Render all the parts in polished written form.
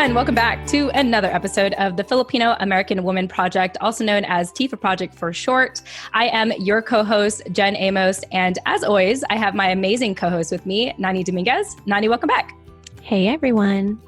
and welcome back to another episode of the Filipino American Women Project, also known as TFAW Project for short. I am your co-host, Jen Amos, and as always, I have my amazing co-host with me, Nani Dominguez. Nani, welcome back. Hey, everyone.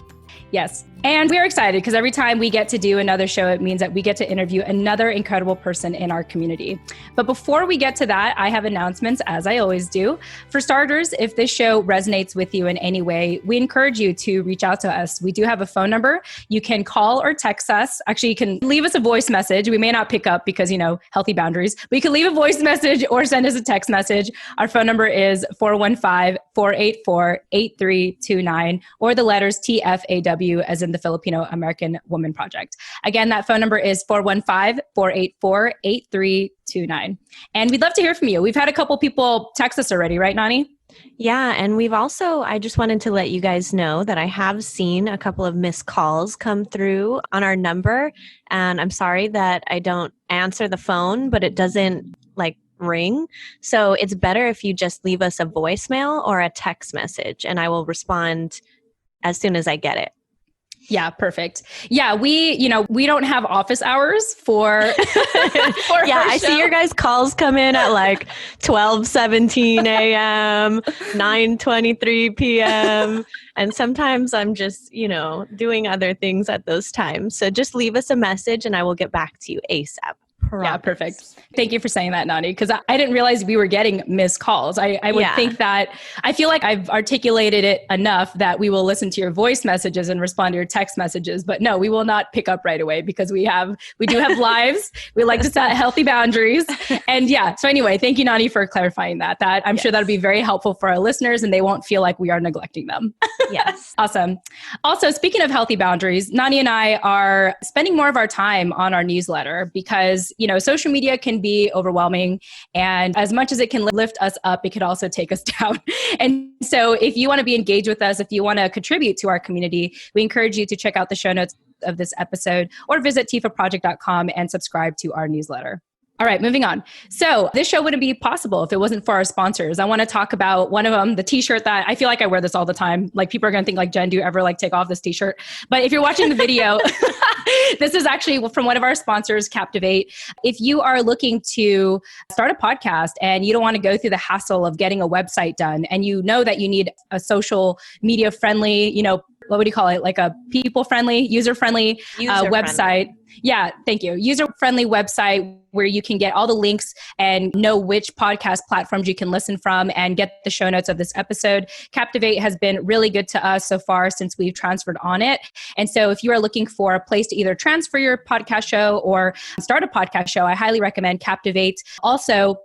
Yes. And we're excited because every time we get to do another show, it means that we get to interview another incredible person in our community. But before we get to that, I have announcements, as I always do. For starters, if this show resonates with you in any way, we encourage you to reach out to us. We do have a phone number. You can call or text us. Actually, you can leave us a voice message. We may not pick up because, healthy boundaries. But you can leave a voice message or send us a text message. Our phone number is 415-484-8329, or the letters TFAW as in the Filipino American Women Project. Again, that phone number is 415-484-8329. And we'd love to hear from you. We've had a couple people text us already, right, Nani? Yeah, and I just wanted to let you guys know that I have seen a couple of missed calls come through on our number. And I'm sorry that I don't answer the phone, but it doesn't ring. So it's better if you just leave us a voicemail or a text message, and I will respond as soon as I get it. Yeah, perfect. Yeah, we don't have office hours for yeah, I see your guys' calls come in at 12:17 a.m., 9:23 p.m. And sometimes I'm just, doing other things at those times. So just leave us a message and I will get back to you ASAP. Promise. Yeah, perfect. Thank you for saying that, Nani, because I didn't realize we were getting missed calls. I would think that, I feel like I've articulated it enough that we will listen to your voice messages and respond to your text messages. But no, we will not pick up right away because we do have lives. We like to set healthy boundaries. And so anyway, thank you, Nani, for clarifying that. I'm sure that'll be very helpful for our listeners and they won't feel like we are neglecting them. Yes. Awesome. Also, speaking of healthy boundaries, Nani and I are spending more of our time on our newsletter because social media can be overwhelming, and as much as it can lift us up, it could also take us down. And so if you want to be engaged with us, if you want to contribute to our community, we encourage you to check out the show notes of this episode or visit tfaproject.com and subscribe to our newsletter. All right, moving on. So this show wouldn't be possible if it wasn't for our sponsors. I want to talk about one of them, the t-shirt that I feel like I wear this all the time. People are going to think Jen, do you ever take off this t-shirt? But if you're watching the video, this is actually from one of our sponsors, Captivate. If you are looking to start a podcast and you don't want to go through the hassle of getting a website done, and you know that you need a social media friendly, what would you call it? A people-friendly, user-friendly website. Yeah, thank you. User-friendly website where you can get all the links and know which podcast platforms you can listen from and get the show notes of this episode. Captivate has been really good to us so far since we've transferred on it. And so if you are looking for a place to either transfer your podcast show or start a podcast show, I highly recommend Captivate. Also,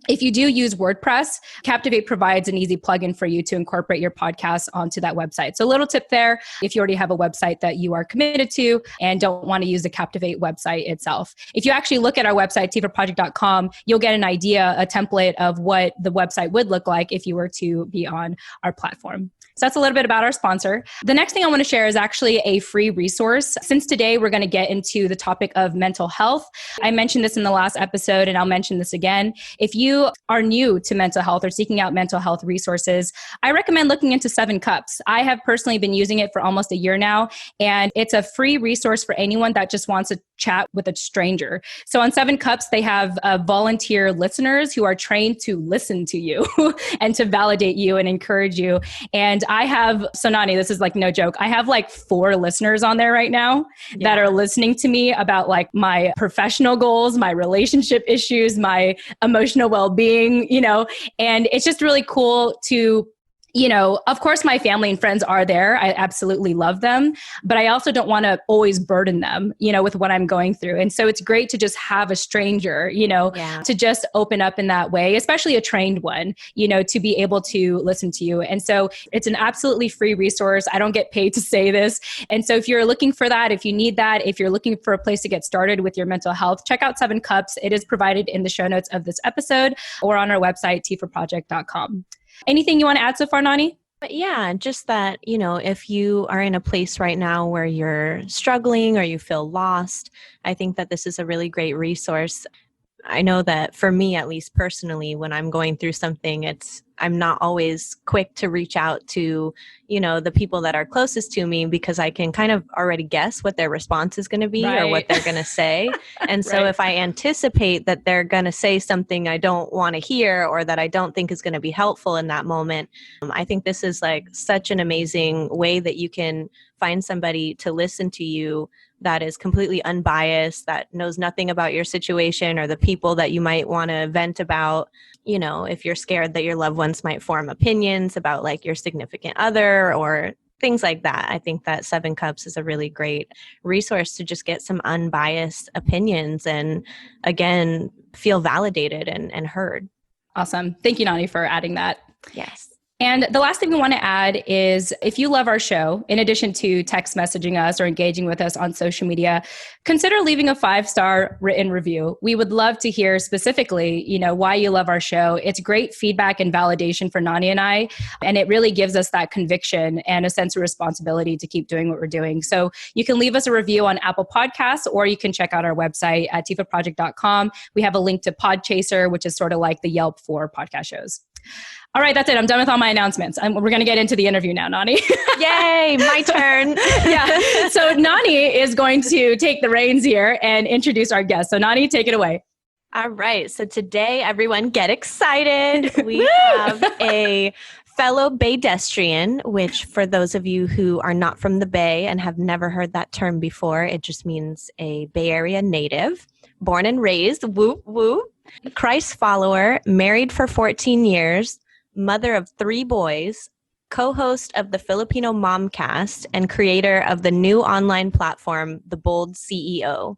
if you do use WordPress, Captivate provides an easy plugin for you to incorporate your podcast onto that website. So a little tip there, if you already have a website that you are committed to and don't want to use the Captivate website itself. If you actually look at our website, tfaproject.com, you'll get an idea, a template of what the website would look like if you were to be on our platform. So that's a little bit about our sponsor. The next thing I want to share is actually a free resource. Since today we're going to get into the topic of mental health. I mentioned this in the last episode and I'll mention this again. If you are new to mental health or seeking out mental health resources, I recommend looking into 7 Cups. I have personally been using it for almost a year now, and it's a free resource for anyone that just wants to chat with a stranger. So on 7 Cups, they have volunteer listeners who are trained to listen to you and to validate you and encourage you. And I have, so Nani, this is no joke. I have 4 listeners on there right now that are listening to me about my professional goals, my relationship issues, my emotional well-being, and it's just really cool to of course, my family and friends are there. I absolutely love them, but I also don't want to always burden them, with what I'm going through. And so it's great to just have a stranger, to just open up in that way, especially a trained one, to be able to listen to you. And so it's an absolutely free resource. I don't get paid to say this. And so if you're looking for that, if you need that, if you're looking for a place to get started with your mental health, check out 7 Cups. It is provided in the show notes of this episode or on our website, tfaproject.com. Anything you want to add so far, Nani? But yeah, just that, if you are in a place right now where you're struggling or you feel lost, I think that this is a really great resource. I know that for me, at least personally, when I'm going through something, I'm not always quick to reach out to, the people that are closest to me, because I can kind of already guess what their response is going to be or what they're going to say. And so if I anticipate that they're going to say something I don't want to hear or that I don't think is going to be helpful in that moment, I think this is like such an amazing way that you can find somebody to listen to you that is completely unbiased, that knows nothing about your situation or the people that you might want to vent about. If you're scared that your loved ones might form opinions about like your significant other or things like that. I think that Seven Cups is a really great resource to just get some unbiased opinions and, again, feel validated and heard. Awesome. Thank you, Nani, for adding that. Yes. And the last thing we want to add is if you love our show, in addition to text messaging us or engaging with us on social media, consider leaving a 5-star written review. We would love to hear specifically, why you love our show. It's great feedback and validation for Nani and I, and it really gives us that conviction and a sense of responsibility to keep doing what we're doing. So you can leave us a review on Apple Podcasts, or you can check out our website at tfaproject.com. We have a link to Podchaser, which is sort of like the Yelp for podcast shows. All right, that's it. I'm done with all my announcements. We're going to get into the interview now, Nani. Yay, my turn. Yeah. So Nani is going to take the reins here and introduce our guest. So Nani, take it away. All right. So today, everyone get excited. We have a fellow Baydestrian, which for those of you who are not from the Bay and have never heard that term before, it just means a Bay Area native, born and raised, whoop, whoop, Christ follower, married for 14 years, mother of 3 boys, co-host of the Filipino MomCast, and creator of the new online platform, The Bold CEO.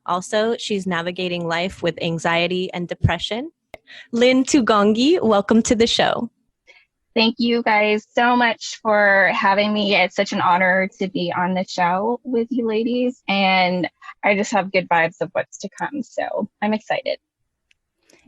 Also, she's navigating life with anxiety and depression. Lynne Tugangui, welcome to the show. Thank you guys so much for having me. It's such an honor to be on the show with you ladies, and I just have good vibes of what's to come, so I'm excited.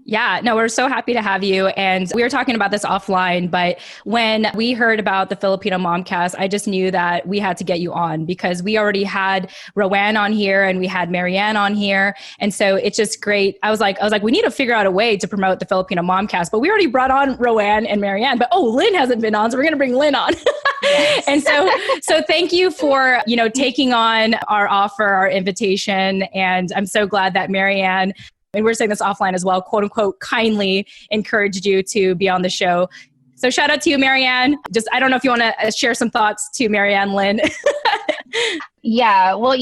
Yeah, no, we're so happy to have you. And we were talking about this offline, but when we heard about the Filipino MomCast, I just knew that we had to get you on because we already had Rowan on here and we had Marianne on here. And so it's just great. I was like, we need to figure out a way to promote the Filipino MomCast, but we already brought on Rowan and Marianne, but Lynne hasn't been on. So we're going to bring Lynne on. Yes. And so thank you for, taking on our offer, our invitation. And I'm so glad that Marianne, and we're saying this offline as well, quote unquote, kindly encouraged you to be on the show. So shout out to you, Marianne. I don't know if you want to share some thoughts to Marianne, Lynne. Yeah, well,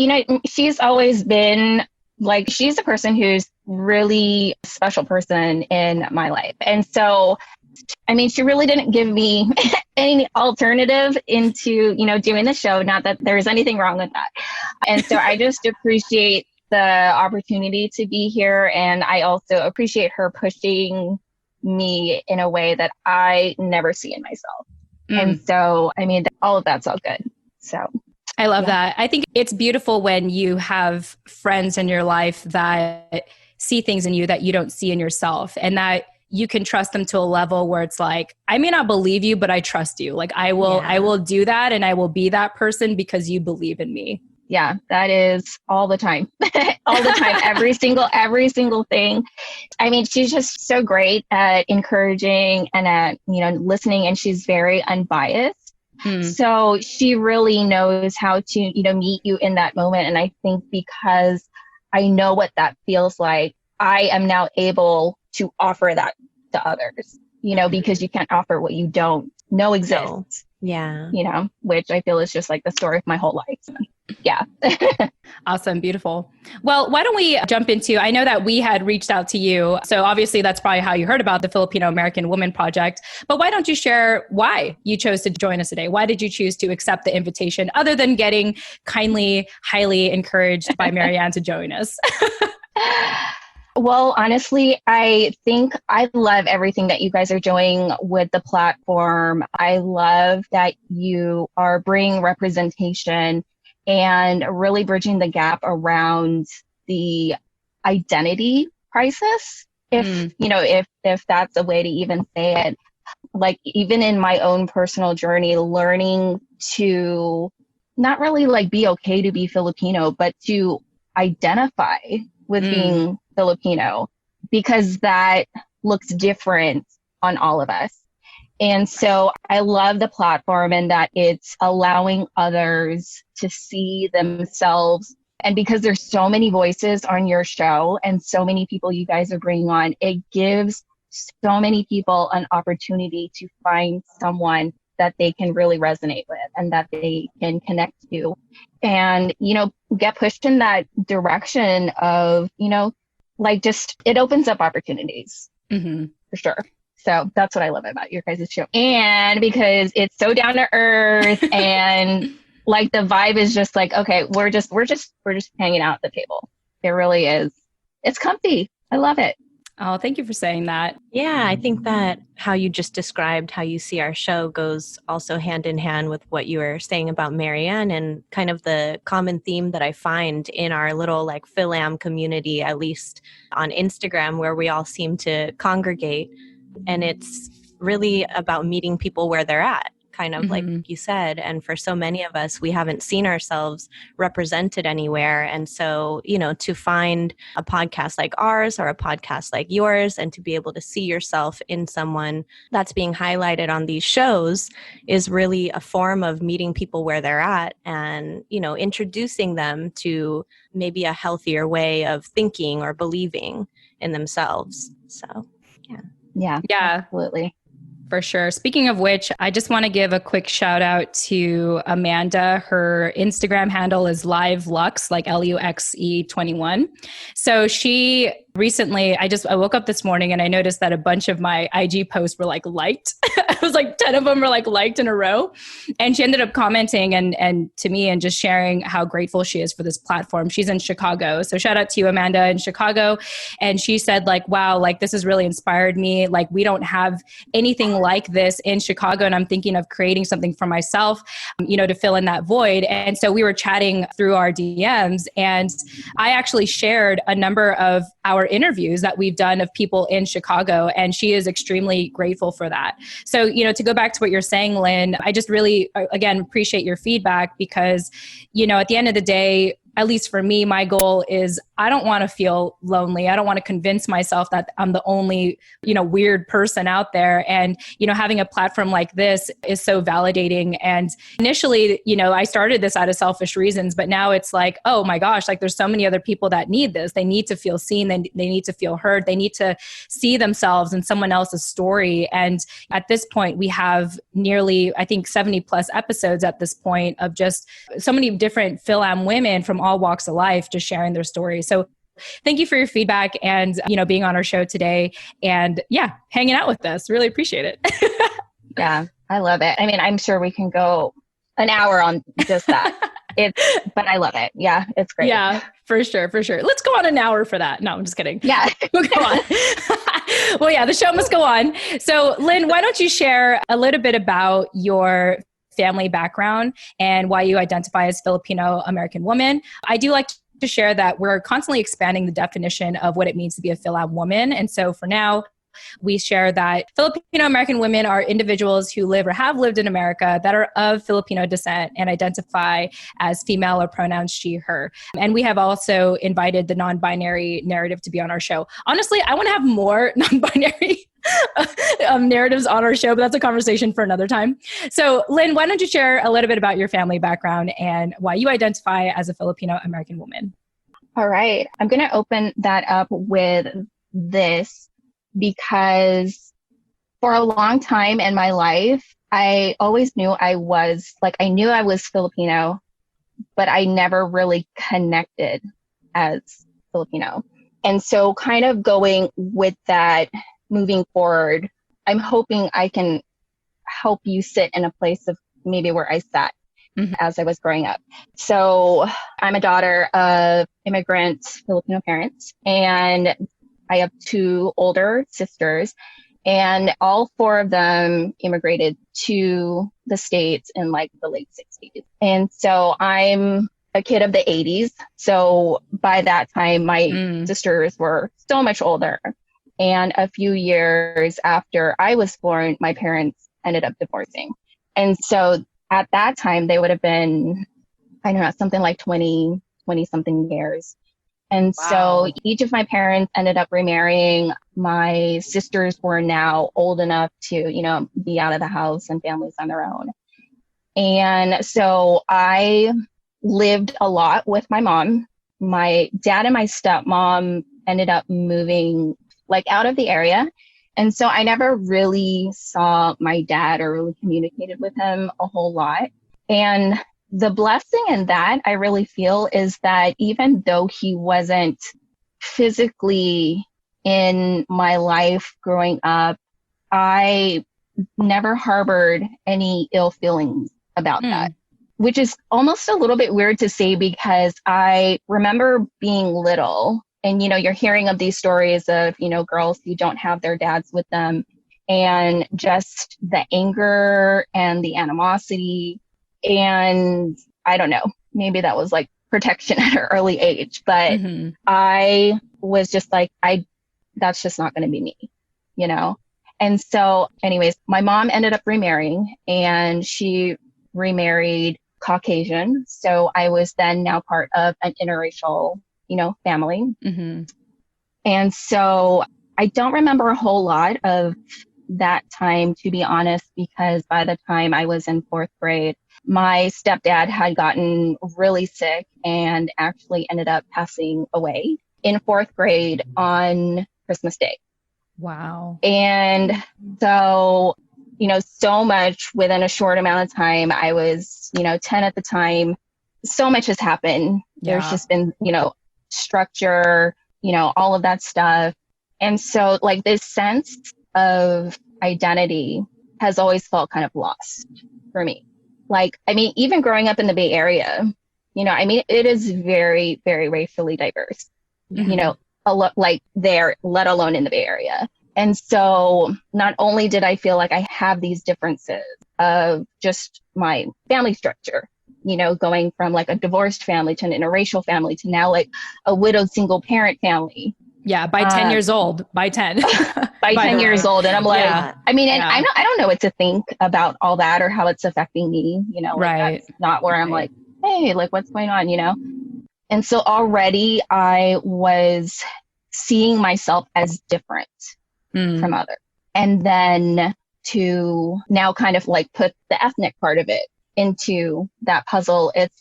she's always been she's a person who's really a special person in my life. And so, she really didn't give me any alternative into, doing the show. Not that there's anything wrong with that. And so I just appreciate the opportunity to be here. And I also appreciate her pushing me in a way that I never see in myself. And so, all of that's all good. So I love that. I think it's beautiful when you have friends in your life that see things in you that you don't see in yourself, and that you can trust them to a level where it's like, I may not believe you, but I trust you. I will do that. And I will be that person because you believe in me. Yeah, that is all the time, all the time, every single thing. She's just so great at encouraging and at, listening, and she's very unbiased. So she really knows how to, meet you in that moment. And I think because I know what that feels like, I am now able to offer that to others, because you can't offer what you don't know exists. Yeah. Which I feel is just like the story of my whole life. Yeah. Awesome. Beautiful. Well, why don't we jump into, I know that we had reached out to you. So obviously that's probably how you heard about the Filipino American Women Project, but why don't you share why you chose to join us today? Why did you choose to accept the invitation other than getting kindly, highly encouraged by Marianne to join us? Well, honestly, I think I love everything that you guys are doing with the platform. I love that you are bringing representation and really bridging the gap around the identity crisis. If that's a way to even say it, even in my own personal journey, learning to not really be okay to be Filipino, but to identify with being Filipino. because that looks different on all of us. And so I love the platform and that it's allowing others to see themselves. And because there's so many voices on your show and so many people you guys are bringing on, it gives so many people an opportunity to find someone that they can really resonate with and that they can connect to and, get pushed in that direction of, just it opens up opportunities for sure. So that's what I love about your guys' show. And because it's so down to earth and like the vibe is just like, okay, we're just hanging out at the table. It really is. It's comfy. I love it. Oh, thank you for saying that. Yeah, I think that how you just described how you see our show goes also hand in hand with what you were saying about Marianne and kind of the common theme that I find in our little like Fil-Am community, at least on Instagram, where we all seem to congregate. And it's really about meeting people where they're at, kind of like you said. And for so many of us, we haven't seen ourselves represented anywhere. And so, to find a podcast like ours or a podcast like yours and to be able to see yourself in someone that's being highlighted on these shows is really a form of meeting people where they're at and, introducing them to maybe a healthier way of thinking or believing in themselves. So, yeah. Yeah, absolutely. For sure. Speaking of which, I just want to give a quick shout out to Amanda. Her Instagram handle is LiveLux, like LUXE 21. So she recently, I woke up this morning and I noticed that a bunch of my IG posts were like liked. It was like 10 of them were like liked in a row. And she ended up commenting and to me and just sharing how grateful she is for this platform. She's in Chicago. So shout out to you, Amanda, in Chicago. And she said like, wow, like this has really inspired me. Like we don't have anything like this in Chicago. And I'm thinking of creating something for myself, to fill in that void. And so we were chatting through our DMs and I actually shared a number of our interviews that we've done of people in Chicago. And she is extremely grateful for that. So, to go back to what you're saying, Lynn, I just really, again, appreciate your feedback because, at the end of the day, at least for me, my goal is I don't want to feel lonely. I don't want to convince myself that I'm the only, weird person out there. And, having a platform like this is so validating. And initially, I started this out of selfish reasons, but now it's like, oh my gosh, like there's so many other people that need this. They need to feel seen. They need to feel heard. They need to see themselves in someone else's story. And at this point, we have nearly, I think, 70 plus episodes at this point of just so many different Fil-Am women from all walks of life just sharing their stories. So thank you for your feedback and, being on our show today and hanging out with us. Really appreciate it. Yeah, I love it. I mean, I'm sure we can go an hour on just that. But I love it. Yeah, it's great. Yeah, for sure. Let's go on an hour for that. No, I'm just kidding. Yeah. We'll go on. Well, yeah, the show must go on. So Lynn, why don't you share a little bit about your family background and why you identify as Filipino American woman? I do like to share that we're constantly expanding the definition of what it means to be a Fil-Am woman. And so for now, we share that Filipino American women are individuals who live or have lived in America that are of Filipino descent and identify as female or pronouns she, her. And we have also invited the non-binary narrative to be on our show. Honestly, I want to have more non-binary narratives on our show, but that's a conversation for another time. So Lynn, why don't you share a little bit about your family background and why you identify as a Filipino American woman? All right. I'm going to open that up with this because for a long time in my life, I always knew I was Filipino, but I never really connected as Filipino. And so kind of going with that, moving forward, I'm hoping I can help you sit in a place of maybe where I sat as I was growing up. So I'm a daughter of immigrant Filipino parents, and I have two older sisters, and all four of them immigrated to the States in like the late 60s. And so I'm a kid of the 80s. So by that time, my sisters were so much older. And a few years after I was born, my parents ended up divorcing. And so at that time, they would have been, I don't know, something like 20 something years. And Wow. so each of my parents ended up remarrying. My sisters were now old enough to, be out of the house and families on their own. And so I lived a lot with my mom. My dad and my stepmom ended up moving out of the area. And so I never really saw my dad or really communicated with him a whole lot. And the blessing in that, I really feel, is that even though he wasn't physically in my life growing up, I never harbored any ill feelings about that, which is almost a little bit weird to say because I remember being little and, you're hearing of these stories of, girls who don't have their dads with them and just the anger and the animosity. And I don't know, maybe that was protection at an early age, but I was just that's just not going to be me, And so anyways, my mom ended up remarrying and she remarried Caucasian. So I was then now part of an interracial, family. And so I don't remember a whole lot of that time, to be honest, because by the time I was in 4th grade, my stepdad had gotten really sick and actually ended up passing away in 4th grade on Christmas Day. Wow. And so, so much within a short amount of time. I was, 10 at the time. So much has happened. Yeah. There's just been, structure, all of that stuff. And so this sense of identity has always felt kind of lost for me. Even growing up in the Bay Area, it is very, very racially diverse, there, let alone in the Bay Area. And so not only did I feel like I have these differences of just my family structure, going from a divorced family to an interracial family to now a widowed single parent family. Yeah, by 10 years old, by 10. by 10 years old. And I'm yeah. I don't know what to think about all that or how it's affecting me, right. That's not where I'm hey, what's going on, And so already I was seeing myself as different from others. And then to now kind of put the ethnic part of it into that puzzle. It's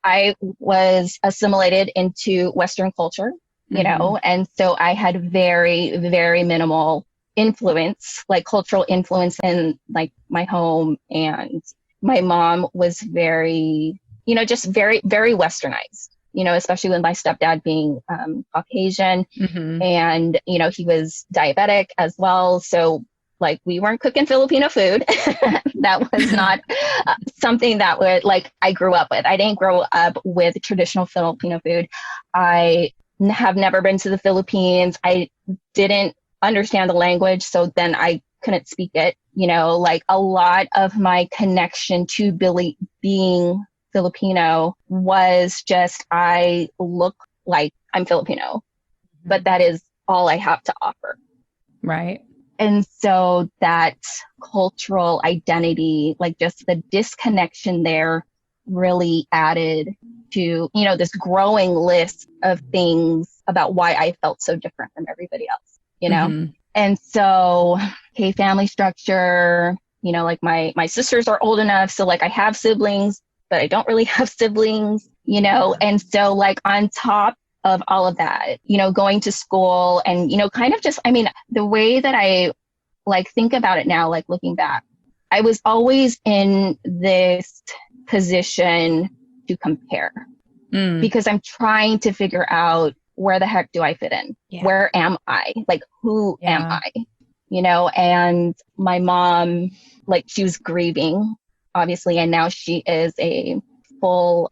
I was assimilated into Western culture, and so I had very, very minimal influence, cultural influence in my home. And my mom was very, just very, very Westernized, especially with my stepdad being Caucasian and, he was diabetic as well. So we weren't cooking Filipino food. That was not something that would I grew up with. I didn't grow up with traditional Filipino food. I have never been to the Philippines. I didn't understand the language. So then I couldn't speak it, a lot of my connection to being Filipino was just, I look like I'm Filipino, but that is all I have to offer. Right. And so that cultural identity, just the disconnection there really added to, this growing list of things about why I felt so different from everybody else, And so, family structure, my sisters are old enough. So I have siblings, but I don't really have siblings, And so on top of all of that, going to school and, kind of just, the way that I think about it now, looking back, I was always in this position to compare because I'm trying to figure out where the heck do I fit in? Yeah. Where am I? Who am I? And my mom, she was grieving, obviously, and now she is a full,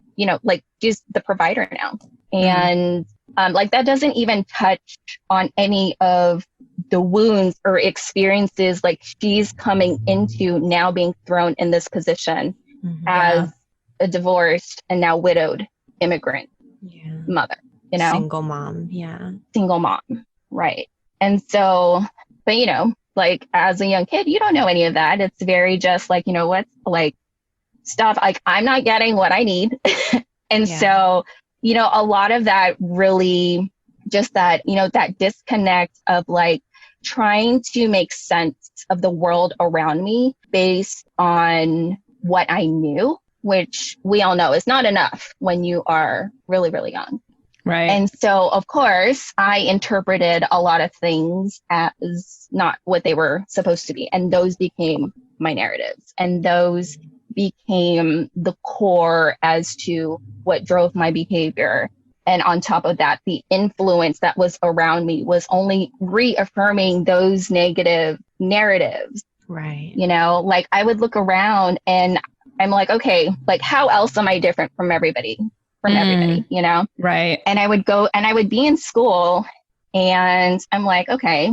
she's the provider now. And that doesn't even touch on any of the wounds or experiences she's coming into now being thrown in this position as a divorced and now widowed immigrant mother, Single mom. Yeah. Single mom. Right. And so, but as a young kid, you don't know any of that. It's very just what's stuff I'm not getting what I need. And so a lot of that really just that, that disconnect of like trying to make sense of the world around me based on what I knew, which we all know is not enough when you are really, really young. Right. And so, of course, I interpreted a lot of things as not what they were supposed to be. And those became my narratives. And those became the core as to what drove my behavior. And on top of that, the influence that was around me was only reaffirming those negative narratives. Right. Like I would look around and I'm like, okay, like how else am I different from everybody? Right. And I would be in school and I'm like, okay,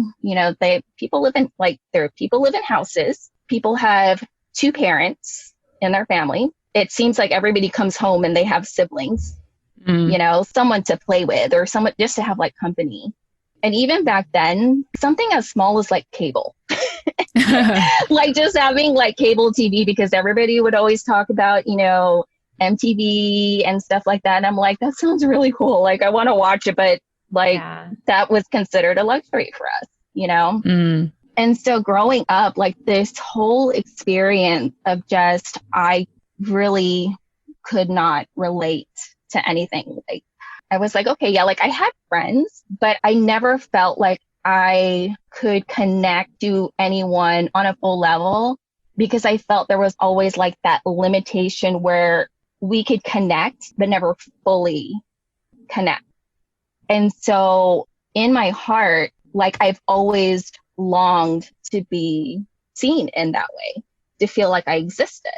people live in houses. People have two parents in their family. It seems like everybody comes home and they have siblings, someone to play with or someone just to have like company. And even back then, something as small as like cable, like just having like cable TV, because everybody would always talk about, MTV and stuff like that. And I'm like, that sounds really cool. Like I want to watch it, but like that was considered a luxury for us, And so growing up, like this whole experience of just, I really could not relate to anything. Like I was like, okay, yeah, like I had friends, but I never felt like I could connect to anyone on a full level because I felt there was always like that limitation where we could connect, but never fully connect. And so in my heart, like I've always longed to be seen in that way, to feel like I existed,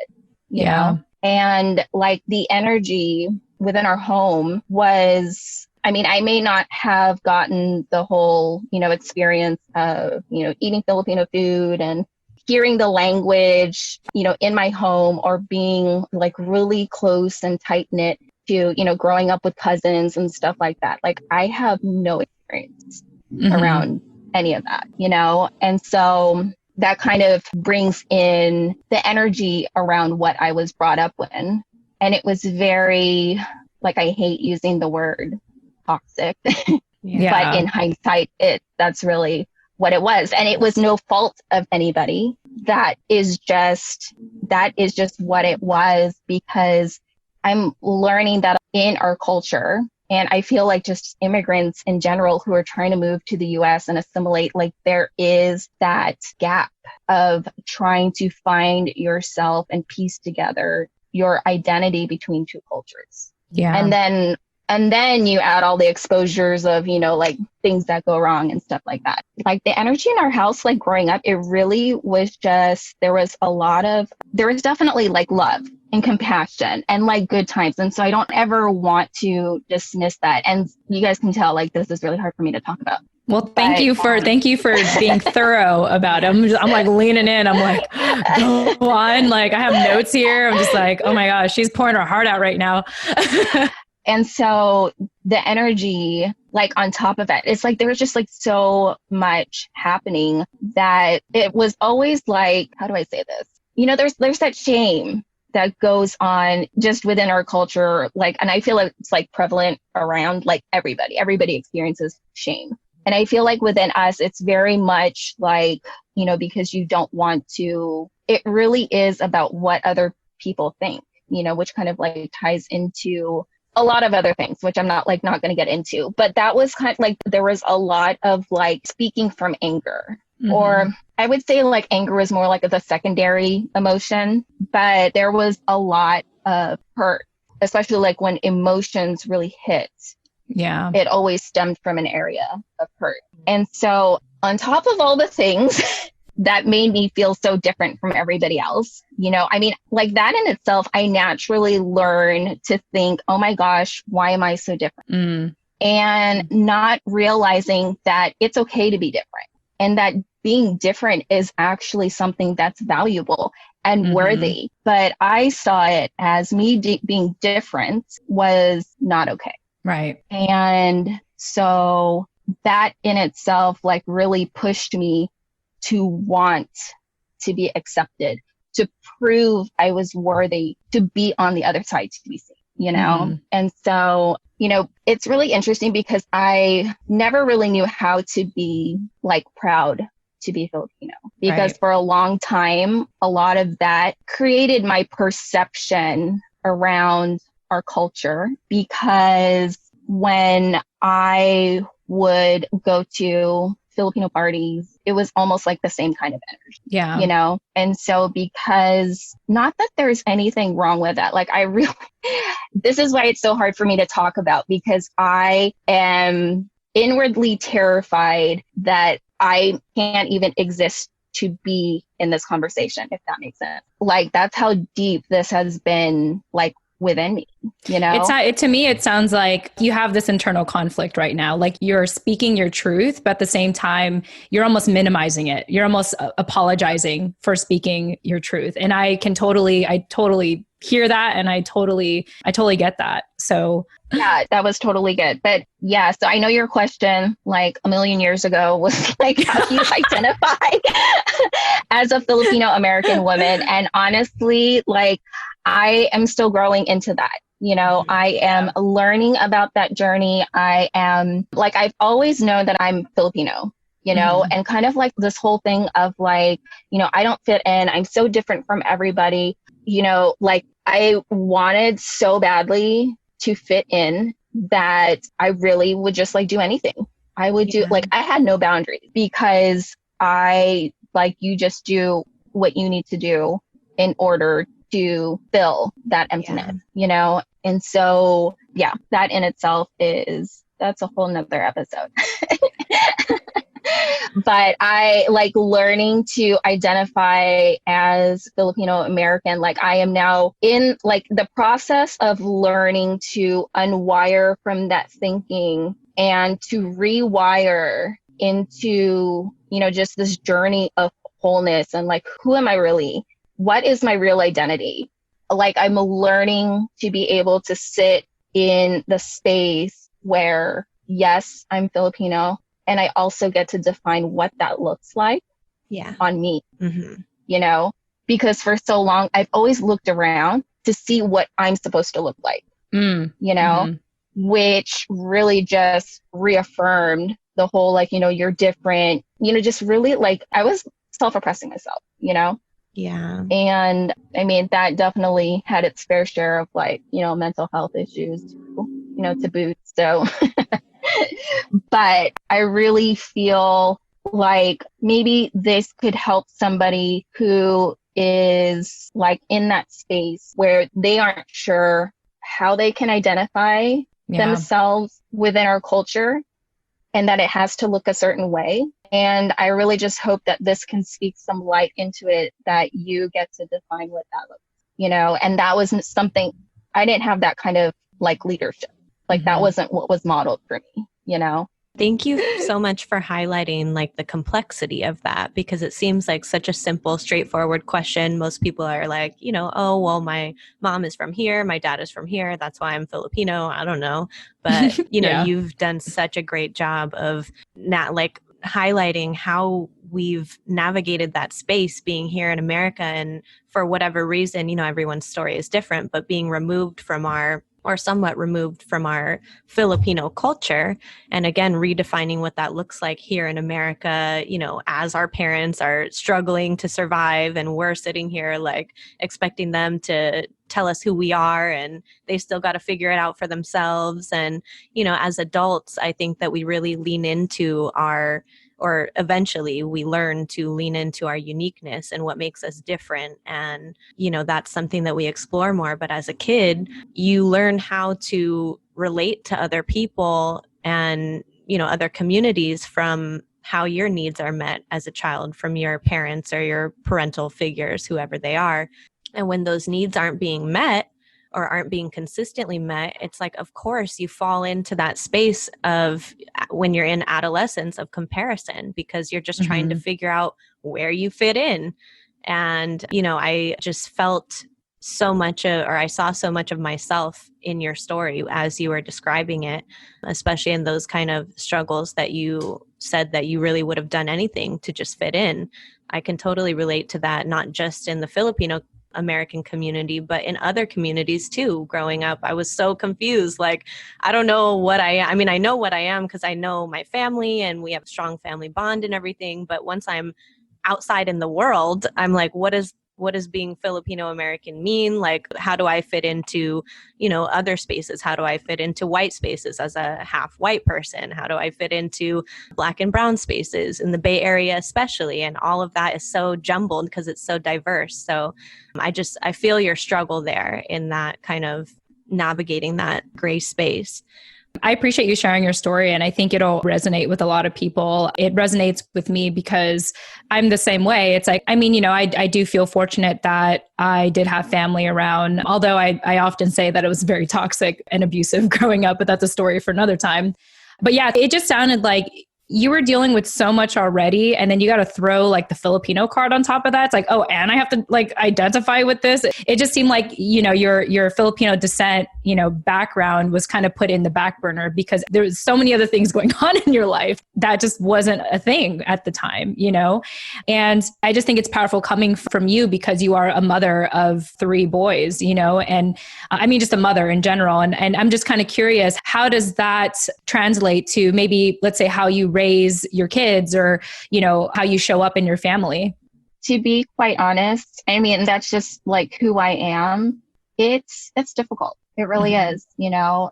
you know? And like the energy within our home was, I mean, I may not have gotten the whole, experience of, eating Filipino food and hearing the language, in my home, or being like really close and tight knit to, growing up with cousins and stuff like that. Like I have no experience around any of that, And so that kind of brings in the energy around what I was brought up with. And it was very, like, I hate using the word toxic, but in hindsight, that's really what it was. And it was no fault of anybody. That is just what it was, because I'm learning that in our culture. And I feel like just immigrants in general who are trying to move to the US and assimilate, like there is that gap of trying to find yourself and piece together your identity between two cultures. Yeah. And then you add all the exposures of, like things that go wrong and stuff like that. Like the energy in our house, like growing up, it really was just, there was definitely like love and compassion and like good times. And so I don't ever want to dismiss that. And you guys can tell, like, this is really hard for me to talk about. Well, thank you for being thorough about it. I'm like leaning in. I'm like, go on. Like I have notes here. I'm just like, oh my gosh, she's pouring her heart out right now. And so the energy, like on top of it, it's like there was just like so much happening that it was always like, how do I say this? There's that shame that goes on just within our culture. Like, and I feel like it's like prevalent around like everybody experiences shame. And I feel like within us, it's very much like, because you don't want to, it really is about what other people think, which kind of like ties into a lot of other things, which I'm not going to get into. But that was kind of like, there was a lot of like speaking from anger, or I would say like anger was more like the secondary emotion, but there was a lot of hurt, especially like when emotions really hit. Yeah. It always stemmed from an area of hurt. And so on top of all the things that made me feel so different from everybody else, I mean, like that in itself, I naturally learned to think, oh my gosh, why am I so different? And not realizing that it's okay to be different, and that being different is actually something that's valuable and worthy. But I saw it as me being different was not okay. Right. And so that in itself, like really pushed me to want to be accepted, to prove I was worthy to be on the other side, to be seen, you know? And so, you know, it's really interesting because I never really knew how to be like proud to be Filipino, because for a long time, a lot of that created my perception around our culture, because when I would go to Filipino parties, it was almost like the same kind of energy, you know? And so because, not that there's anything wrong with that, like I really, this is why it's so hard for me to talk about, because I am inwardly terrified that I can't even exist to be in this conversation, if that makes sense. Like, that's how deep this has been, like, within me, you know? It's not, to me, it sounds like you have this internal conflict right now. Like, you're speaking your truth, but at the same time, you're almost minimizing it. You're almost apologizing for speaking your truth. And I totally hear that. And I totally get that. So yeah, that was totally good. But yeah, so I know your question like a million years ago was like, how do you identify as a Filipino American woman? And honestly, like, I am still growing into that. You know, I am learning about that journey. I am like, I've always known that I'm Filipino, you know, and kind of like this whole thing of like, you know, I don't fit in. I'm so different from everybody, you know, like I wanted so badly to fit in that I really would just like do anything. I would do, like, I had no boundaries, because I, like, you just do what you need to do in order to fill that emptiness, you know? And so, yeah, that in itself that's a whole nother episode. But I like learning to identify as Filipino American. Like, I am now in like the process of learning to unwire from that thinking and to rewire into, you know, just this journey of wholeness and like, who am I really? What is my real identity? Like, I'm learning to be able to sit in the space where, yes, I'm Filipino, and I also get to define what that looks like on me, you know, because for so long, I've always looked around to see what I'm supposed to look like, you know, which really just reaffirmed the whole, like, you know, you're different, you know, just really like I was self-oppressing myself, you know? Yeah. And I mean, that definitely had its fair share of like, you know, mental health issues, you know, to boot. So, but I really feel like maybe this could help somebody who is like in that space where they aren't sure how they can identify themselves within our culture, and that it has to look a certain way. And I really just hope that this can speak some light into it, that you get to define what that looks, you know, and that wasn't something, I didn't have that kind of like leadership. Like that wasn't what was modeled for me, you know? Thank you so much for highlighting like the complexity of that, because it seems like such a simple, straightforward question. Most people are like, you know, oh, well, my mom is from here, my dad is from here, that's why I'm Filipino. I don't know. But, you know, you've done such a great job of not like highlighting how we've navigated that space being here in America. And for whatever reason, you know, everyone's story is different, but being removed from our, or somewhat removed from our Filipino culture. And again, redefining what that looks like here in America, you know, as our parents are struggling to survive and we're sitting here like expecting them to tell us who we are, and they still got to figure it out for themselves. And, you know, as adults, I think that we really lean into our, or eventually we learn to lean into our uniqueness and what makes us different. And, you know, that's something that we explore more. But as a kid, you learn how to relate to other people and, you know, other communities from how your needs are met as a child from your parents or your parental figures, whoever they are. And when those needs aren't being met or aren't being consistently met, it's like, of course, you fall into that space of when you're in adolescence of comparison, because you're just trying to figure out where you fit in. And, you know, I just felt so much or I saw so much of myself in your story as you were describing it, especially in those kind of struggles that you said that you really would have done anything to just fit in. I can totally relate to that, not just in the Filipino American community, but in other communities too. Growing up, I was so confused. Like, I don't know what I am. I mean, I know what I am because I know my family and we have a strong family bond and everything. But once I'm outside in the world, I'm like, what does being Filipino American mean? Like, how do I fit into, other spaces? How do I fit into white spaces as a half white person? How do I fit into Black and brown spaces in the Bay Area, especially? And all of that is so jumbled because it's so diverse. So I feel your struggle there in that kind of navigating that gray space. I appreciate you sharing your story, and I think it'll resonate with a lot of people. It resonates with me because I'm the same way. It's like, I do feel fortunate that I did have family around, although I often say that it was very toxic and abusive growing up, but that's a story for another time. But yeah, it just sounded like you were dealing with so much already, and then you got to throw like the Filipino card on top of that. It's like, oh, and I have to like identify with this. It just seemed like, your Filipino descent, background was kind of put in the back burner because there was so many other things going on in your life that just wasn't a thing at the time, And I just think it's powerful coming from you because you are a mother of 3 boys, and just a mother in general. And I'm just kind of curious, how does that translate to maybe, let's say, how you raise your kids or, how you show up in your family? To be quite honest, that's just like who I am. It's difficult. It really is,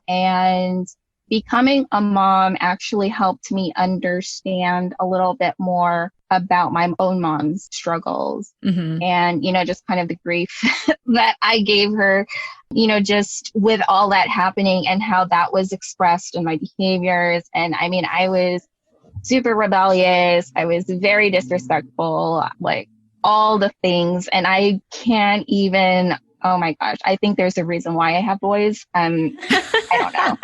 and becoming a mom actually helped me understand a little bit more about my own mom's struggles and, just kind of the grief that I gave her, just with all that happening and how that was expressed in my behaviors. And I was super rebellious. I was very disrespectful, like all the things. And I can't even, oh my gosh, I think there's a reason why I have boys. I don't know.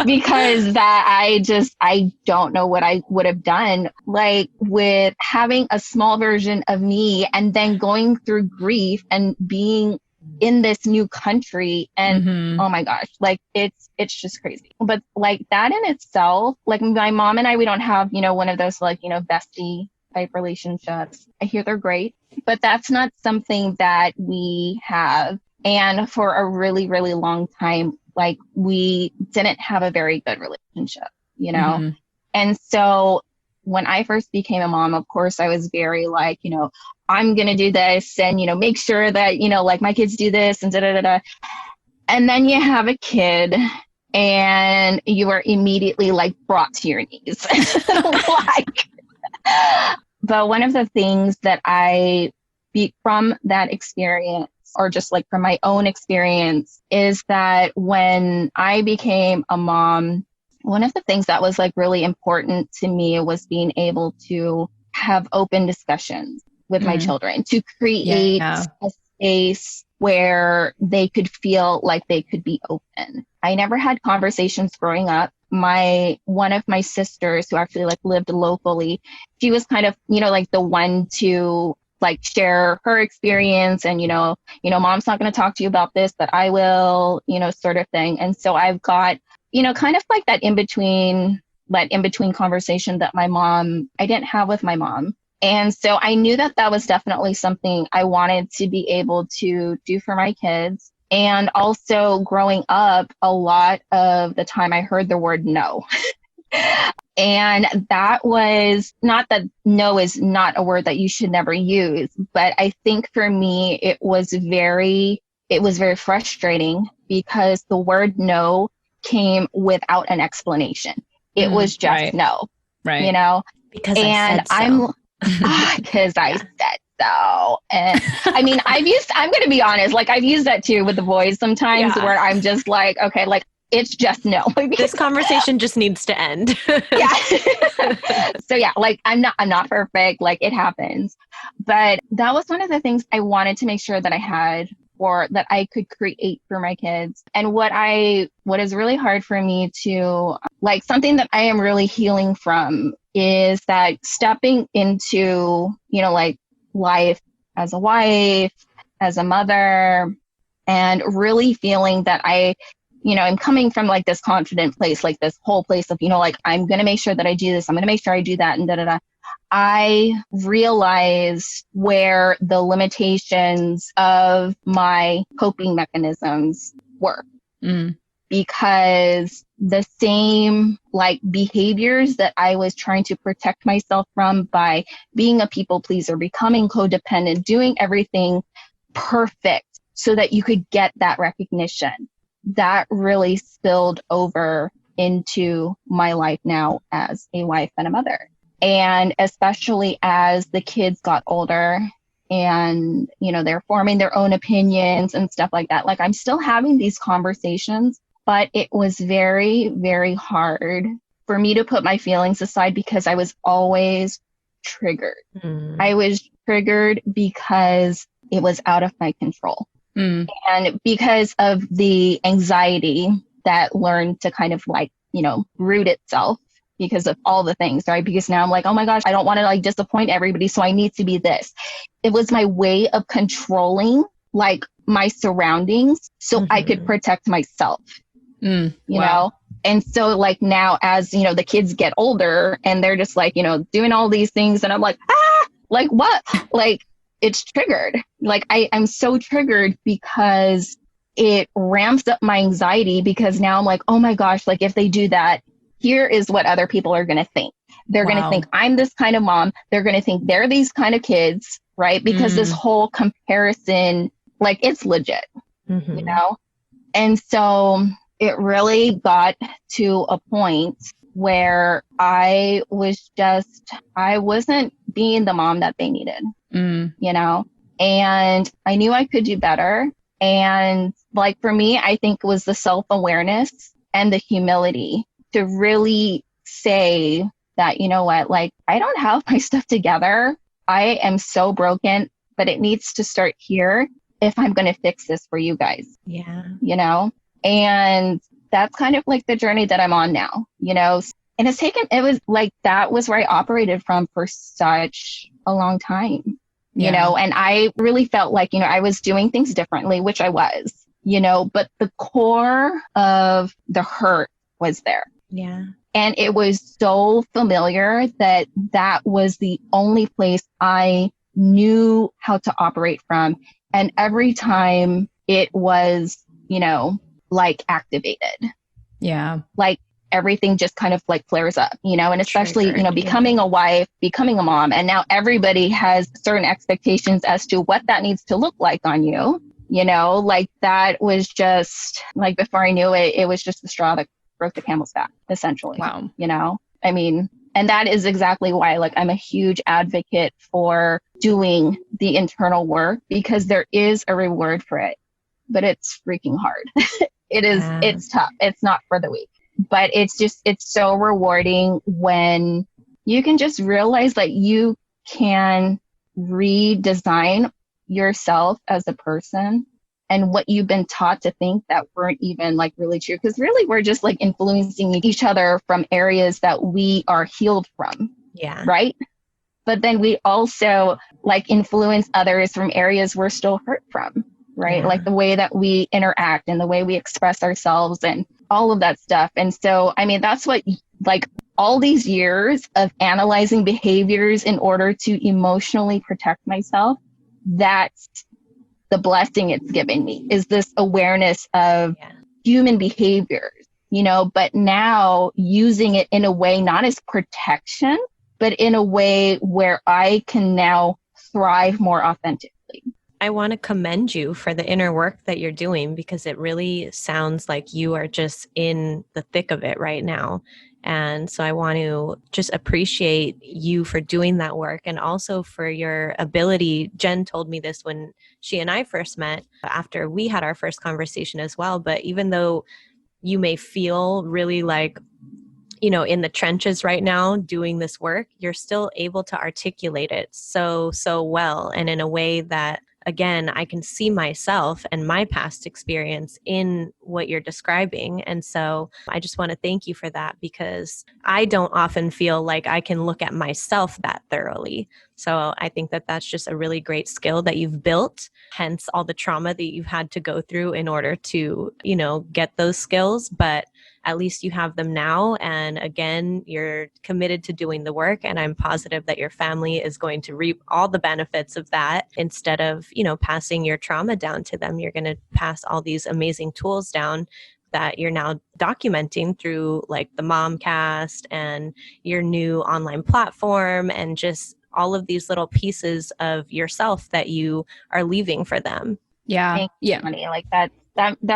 Because I don't know what I would have done, like with having a small version of me and then going through grief and being in this new country. And oh my gosh, like it's just crazy. But like that in itself, like my mom and I, we don't have, one of those like, bestie type relationships. I hear they're great, but that's not something that we have. And for a really, really long time, like we didn't have a very good relationship, And so when I first became a mom, of course, I was very like, I'm going to do this and, make sure that, like my kids do this and da-da-da-da. And then you have a kid and you are immediately like brought to your knees. But one of the things that I speak from that experience, or just like from my own experience, is that when I became a mom, one of the things that was like really important to me was being able to have open discussions with my children, to create a space where they could feel like they could be open. I never had conversations growing up. One of my sisters who actually like lived locally, she was kind of, like the one to like share her experience and, mom's not going to talk to you about this, but I will, sort of thing. And so I've got, kind of like that in between conversation that I didn't have with my mom. And so I knew that that was definitely something I wanted to be able to do for my kids. And also growing up, a lot of the time I heard the word no. And that was not that no is not a word that you should never use. But I think for me, it was very frustrating because the word no came without an explanation. It was just no, right? Because I said so. Because I said so. And I'm going to be honest, like I've used that too with the boys sometimes where I'm just like, okay, like it's just no. This conversation just needs to end. So yeah, like I'm not perfect. Like it happens. But that was one of the things I wanted to make sure that I had, or that I could create for my kids. And what is really hard for me to, like, something that I am really healing from is that stepping into, like life as a wife, as a mother, and really feeling that I'm coming from like this confident place, like this whole place of, like, I'm going to make sure that I do this. I'm going to make sure I do that and da-da-da. I realized where the limitations of my coping mechanisms were. Because the same like behaviors that I was trying to protect myself from by being a people pleaser, becoming codependent, doing everything perfect so that you could get that recognition, that really spilled over into my life now as a wife and a mother. And especially as the kids got older and, you know, they're forming their own opinions and stuff like that. Like I'm still having these conversations, but it was very, very hard for me to put my feelings aside because I was always triggered. I was triggered because it was out of my control. And because of the anxiety that learned to kind of like, you know, root itself because of all the things, right? Because now I'm like, oh my gosh, I don't want to like disappoint everybody. So I need to be this. It was my way of controlling like my surroundings so I could protect myself, you know? And so like now as, you know, the kids get older and they're just like, you know, doing all these things and I'm like, like what? Like it's triggered. Like I'm so triggered because it ramps up my anxiety because now I'm like, oh my gosh, like if they do that, here is what other people are going to think. They're going to think I'm this kind of mom. They're going to think they're these kind of kids, right? Because this whole comparison, like it's legit, you know? And so it really got to a point where I wasn't being the mom that they needed, you know? And I knew I could do better. And like for me, I think it was the self-awareness and the humility to really say that, you know what, like I don't have my stuff together. I am so broken, but it needs to start here if I'm going to fix this for you guys. Yeah. You know? And that's kind of like the journey that I'm on now, you know? And it was like, that was where I operated from for such a long time, you know? And I really felt like, you know, I was doing things differently, which I was, you know, but the core of the hurt was there. Yeah. And it was so familiar that that was the only place I knew how to operate from. And every time it was, you know, like activated. Yeah. Like everything just kind of like flares up, you know, and especially, you know, becoming a wife, becoming a mom. And now everybody has certain expectations as to what that needs to look like on you, you know, like that was just like before I knew it, it was just the straw that broke the camel's back, essentially. Wow. You know, I mean, and that is exactly why, like, I'm a huge advocate for doing the internal work because there is a reward for it, but it's freaking hard. It's tough. It's not for the weak, but it's so rewarding when you can just realize that you can redesign yourself as a person and what you've been taught to think that weren't even like really true. Because really we're just like influencing each other from areas that we are healed from. Yeah. Right. But then we also like influence others from areas we're still hurt from. Right. Yeah. Like the way that we interact and the way we express ourselves and all of that stuff. And so, I mean, that's what like all these years of analyzing behaviors in order to emotionally protect myself, that's the blessing it's given me, is this awareness of human behaviors, you know, but now using it in a way, not as protection, but in a way where I can now thrive more authentically. I want to commend you for the inner work that you're doing because it really sounds like you are just in the thick of it right now. And so I want to just appreciate you for doing that work and also for your ability. Jen told me this when she and I first met after we had our first conversation as well. But even though you may feel really like, you know, in the trenches right now doing this work, you're still able to articulate it so well and in a way that, again, I can see myself and my past experience in what you're describing. And so I just want to thank you for that because I don't often feel like I can look at myself that thoroughly. So I think that that's just a really great skill that you've built, hence all the trauma that you've had to go through in order to, you know, get those skills. But at least you have them now. And again, you're committed to doing the work. And I'm positive that your family is going to reap all the benefits of that. Instead of, passing your trauma down to them, you're going to pass all these amazing tools down that you're now documenting through like the MomCast and your new online platform, and just all of these little pieces of yourself that you are leaving for them. Yeah. Yeah. Money. Like that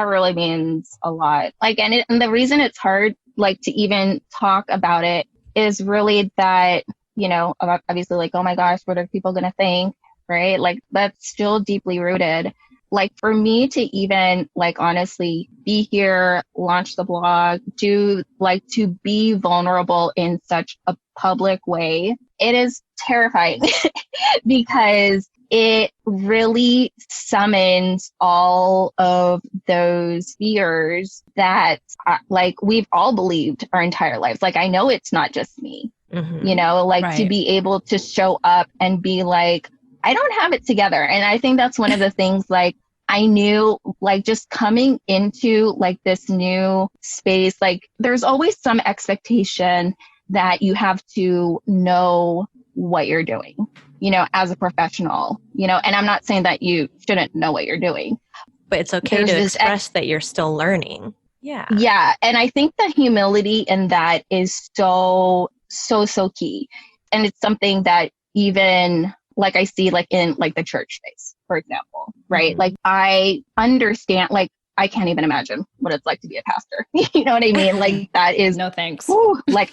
really means a lot. Like, and the reason it's hard, like, to even talk about it is really that, obviously, like, oh my gosh, what are people going to think? Right? Like, that's still deeply rooted. Like, for me to even, like, honestly be here, launch the blog, to be vulnerable in such a public way, it is terrifying because it really summons all of those fears that, like, we've all believed our entire lives. Like, I know it's not just me, right. To be able to show up and be like, I don't have it together. And I think that's one of the things, like, I knew, like, just coming into, like, this new space, like, there's always some expectation that you have to know what you're doing, as a professional, and I'm not saying that you shouldn't know what you're doing. But it's okay to express that you're still learning. Yeah. Yeah. And I think the humility in that is so key. And it's something that even, like, I see, like, in, like, the church space, for example, right? Like, I understand, like, I can't even imagine what it's like to be a pastor. You know what I mean? Like, that is no thanks. Whew, like,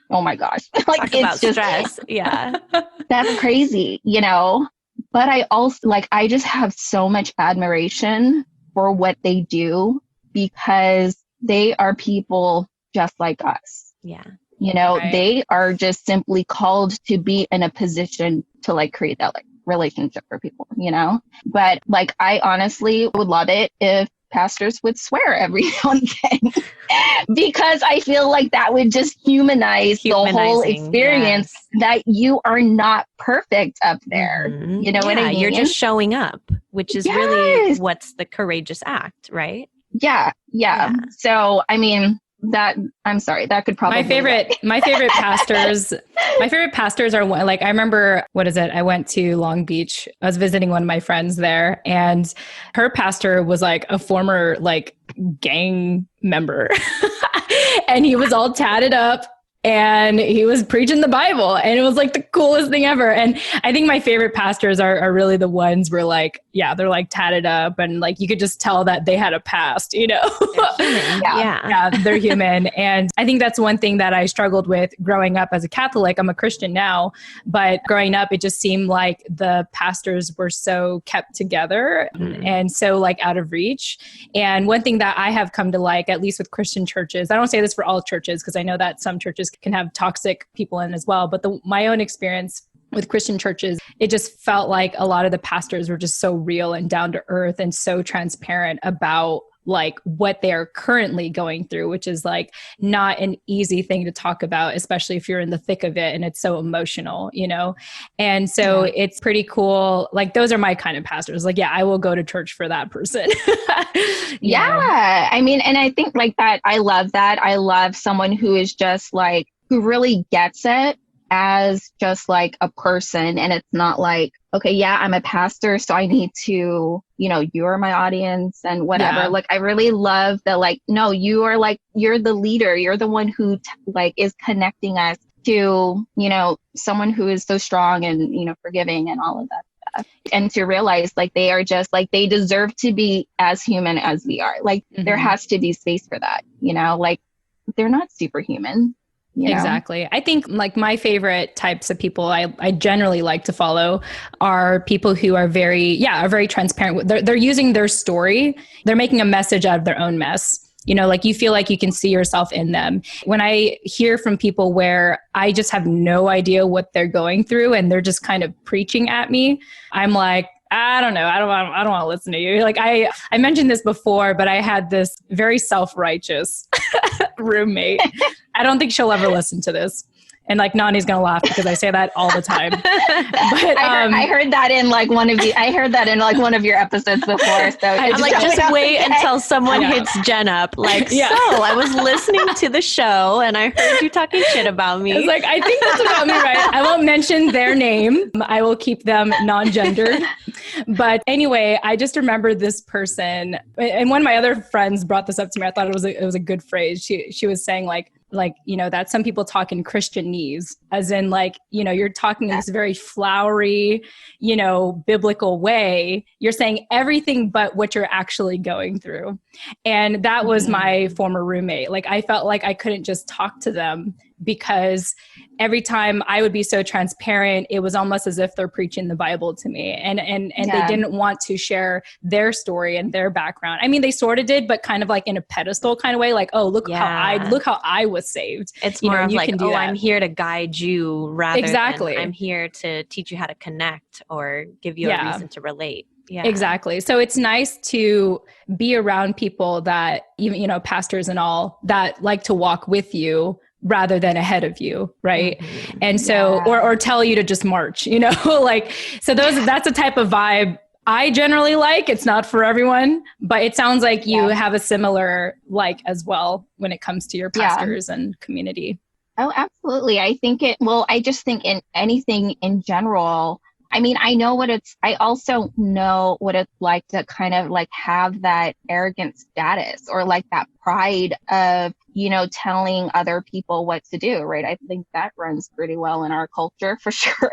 oh my gosh. Like, talk it's about just stress. Yeah. That's crazy, but I also, like, I just have so much admiration for what they do, because they are people just like us. Yeah. Right. They are just simply called to be in a position to, like, create that, like, relationship for people, but, like, I honestly would love it if pastors would swear every now and then, because I feel like that would just humanize the whole experience, that you are not perfect up there. Mm-hmm. You know what I mean? You're just showing up, which is really what's the courageous act, right? Yeah. So, I mean, that could probably my favorite pastors are, like, I remember, I went to Long Beach. I was visiting one of my friends there, and her pastor was, like, a former, like, gang member and he was all tatted up and he was preaching the Bible, and it was, like, the coolest thing ever. And I think my favorite pastors are really the ones where, like, they're, like, tatted up, and, like, you could just tell that they had a past, They're human. Yeah, they're human. And I think that's one thing that I struggled with growing up as a Catholic. I'm a Christian now, but growing up, it just seemed like the pastors were so kept together and so, like, out of reach. And one thing that I have come to like, at least with Christian churches, I don't say this for all churches, because I know that some churches can have toxic people in as well, but my own experience with Christian churches, it just felt like a lot of the pastors were just so real and down to earth and so transparent about, like, what they're currently going through, which is, like, not an easy thing to talk about, especially if you're in the thick of it and it's so emotional, And so it's pretty cool. Like, those are my kind of pastors. Like, I will go to church for that person. Yeah. I mean, and I think, like, that, I love that. I love someone who is just, like, who really gets it as just, like, a person. And it's not like, okay, I'm a pastor, so I need to, you're my audience and whatever. Yeah. Like, I really love that, like, no, you are, like, you're the leader. You're the one who is connecting us to, someone who is so strong and, forgiving and all of that stuff. And to realize, like, they are just, like, they deserve to be as human as we are. Like, there has to be space for that, like, they're not superhuman. Exactly. I think, like, my favorite types of people I generally like to follow are people who are very transparent. They're using their story. They're making a message out of their own mess. Like, you feel like you can see yourself in them. When I hear from people where I just have no idea what they're going through and they're just kind of preaching at me, I'm like, I don't know. I don't want to listen to you. Like, I mentioned this before, but I had this very self-righteous roommate. I don't think she'll ever listen to this. And like Nani's gonna laugh because I say that all the time. But I heard that in like one of your episodes before. So I'm like, just wait until someone hits Jen up. Like, so I was listening to the show and I heard you talking shit about me. I was like, I think that's about me, right? I won't mention their name. I will keep them non-gendered. But anyway, I just remember this person, and one of my other friends brought this up to me. I thought it was a good phrase. She was saying like, that some people talk in Christianese, as in like, you're talking in this very flowery, biblical way. You're saying everything but what you're actually going through. And that was my former roommate. Like, I felt like I couldn't just talk to them because every time I would be so transparent, it was almost as if they're preaching the Bible to me. And they didn't want to share their story and their background. I mean, they sort of did, but kind of like in a pedestal kind of way, like, oh, look how I was saved. It's more of like, oh, I'm here to guide you rather than I'm here to teach you how to connect or give you a reason to relate. Yeah. Exactly. So it's nice to be around people that even, pastors and all, that like to walk with you rather than ahead of you. Right. Mm-hmm. And so, or tell you to just march, like, so that's a type of vibe I generally like. It's not for everyone, but it sounds like you have a similar like as well when it comes to your pastors and community. Oh, absolutely. I just think in anything in general, I mean, I also know what it's like to kind of like have that arrogant status or like that pride of, telling other people what to do, right? I think that runs pretty well in our culture for sure.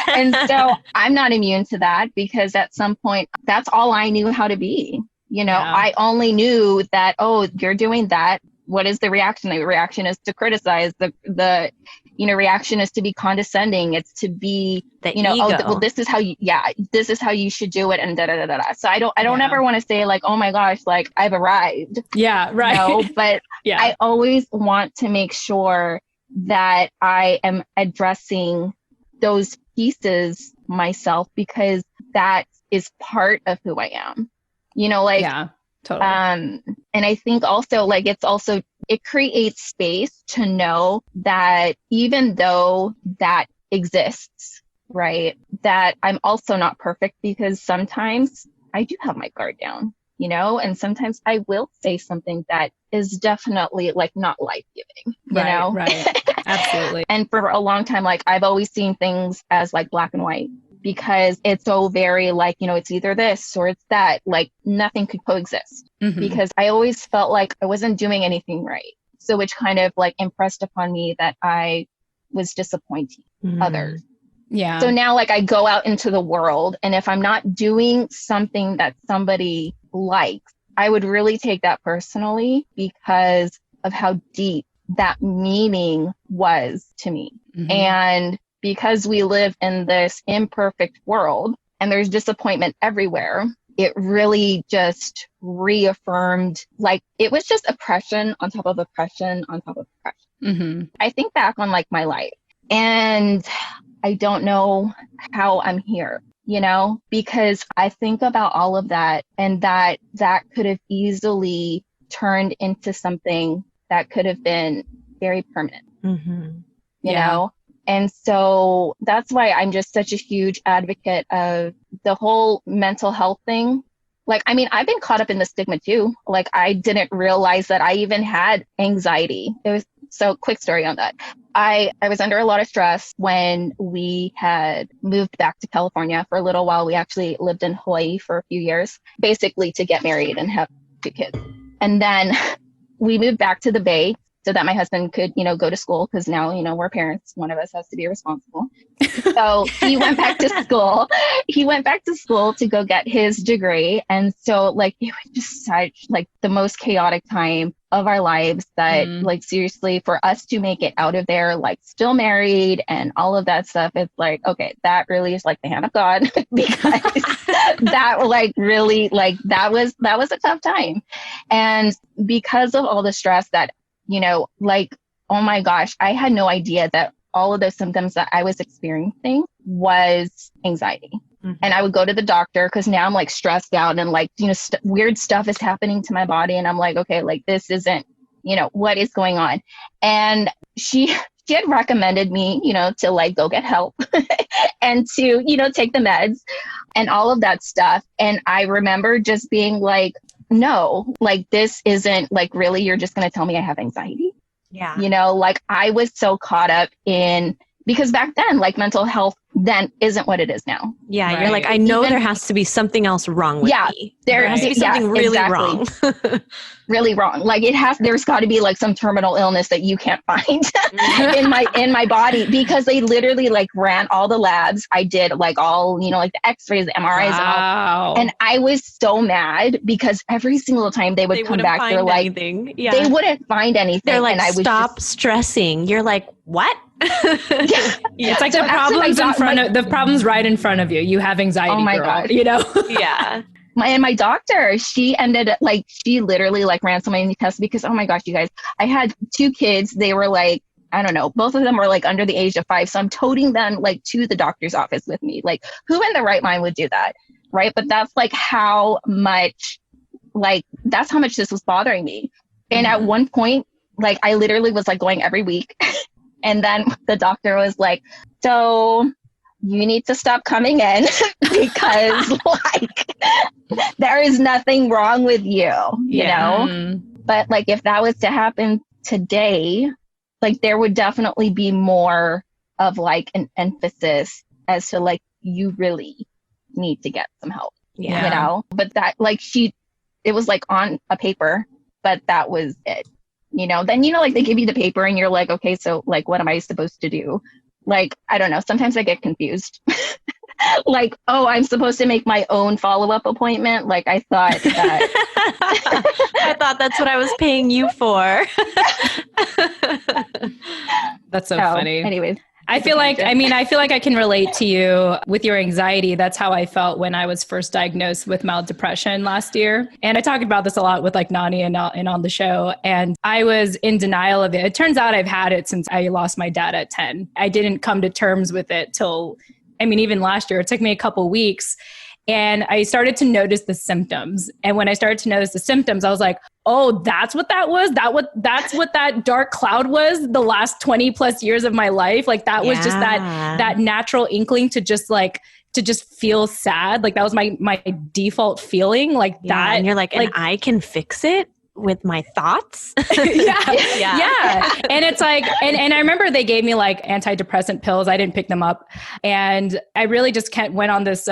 And so I'm not immune to that because at some point, that's all I knew how to be. I only knew that, oh, you're doing that. What is the reaction? The reaction is to criticize. The reaction is to be condescending. It's to be, this is how you should do it, and da da da da. So I don't ever want to say like, oh my gosh, like I've arrived. Yeah, right. But I always want to make sure that I am addressing those pieces myself because that is part of who I am. Totally. And I think also like it creates space to know that even though that exists, right, that I'm also not perfect because sometimes I do have my guard down, and sometimes I will say something that is definitely like not life-giving, you know? Right. Absolutely. And for a long time, like I've always seen things as like black and white. Because it's so very like, it's either this or it's that, like nothing could coexist. Mm-hmm. Because I always felt like I wasn't doing anything right. So which kind of like impressed upon me that I was disappointing others. Yeah. So now like I go out into the world and if I'm not doing something that somebody likes, I would really take that personally because of how deep that meaning was to me. Mm-hmm. And because we live in this imperfect world and there's disappointment everywhere, it really just reaffirmed, like it was just oppression on top of oppression on top of oppression. Mm-hmm. I think back on like my life and I don't know how I'm here, because I think about all of that and that could have easily turned into something that could have been very permanent, you know? And so that's why I'm just such a huge advocate of the whole mental health thing. Like, I mean, I've been caught up in the stigma too. Like, I didn't realize that I even had anxiety. So quick story on that. I was under a lot of stress when we had moved back to California for a little while. We actually lived in Hawaii for a few years, basically to get married and have 2 kids. And then we moved back to the Bay so that my husband could, go to school because now, we're parents. One of us has to be responsible. So he went back to school. He went back to school to go get his degree. And so like, it was just such like the most chaotic time of our lives that like, seriously, for us to make it out of there, like still married and all of that stuff, it's like, okay, that really is like the hand of God because that like really like, that was a tough time. And because of all the stress that, like, oh my gosh, I had no idea that all of those symptoms that I was experiencing was anxiety. Mm-hmm. And I would go to the doctor because now I'm like stressed out and like, weird stuff is happening to my body. And I'm like, okay, like this isn't, what is going on? And she she had recommended me, to like go get help and to, take the meds and all of that stuff. And I remember just being like, no, like this isn't like really, you're just going to tell me I have anxiety. Yeah. Like I was so caught up in, because back then, like mental health then isn't what it is now. Yeah. Right. You're like, I know there has to be something else wrong with me. There has to be something really wrong. Really wrong. Like there's got to be like some terminal illness that you can't find in my body, because they literally like ran all the labs. I did like all, like the x-rays, the MRIs. Wow. And I was so mad because every single time they would come back, they're like, they wouldn't find anything. They're like, and I was stop stressing. You're like, what? It's like so the problem's right in front of you. You have anxiety. Oh my girl, God. Yeah. My doctor, she literally like ran so many tests because, oh my gosh, you guys, I had 2 kids. They were like, I don't know, both of them were like under the age of 5. So I'm toting them like to the doctor's office with me. Like, who in their right mind would do that? Right. But that's like how much this was bothering me. And at one point, like I literally was like going every week. And then the doctor was like, so you need to stop coming in because like there is nothing wrong with you, you know? But like if that was to happen today, like there would definitely be more of like an emphasis as to like, you really need to get some help, you know? But that like it was like on a paper, but that was it. Then, like they give you the paper and you're like, okay, so like, what am I supposed to do? Like, I don't know. Sometimes I get confused. Like, oh, I'm supposed to make my own follow-up appointment. Like I thought that. I thought that's what I was paying you for. That's so funny. Anyways. I feel like I can relate to you with your anxiety. That's how I felt when I was first diagnosed with mild depression last year. And I talked about this a lot with like Nani and on the show. And I was in denial of it. It turns out I've had it since I lost my dad at 10. I didn't come to terms with it till, even last year. It took me a couple weeks. And I started to notice the symptoms. And when I started to notice the symptoms, I was like, oh, that's what that was? That's what that dark cloud was the last 20 plus years of my life. Like that was just that natural inkling to just feel sad. Like that was my default feeling like that. And you're like, and I can fix it with my thoughts. Yeah. And it's like, and I remember they gave me like antidepressant pills. I didn't pick them up. And I really just went on this,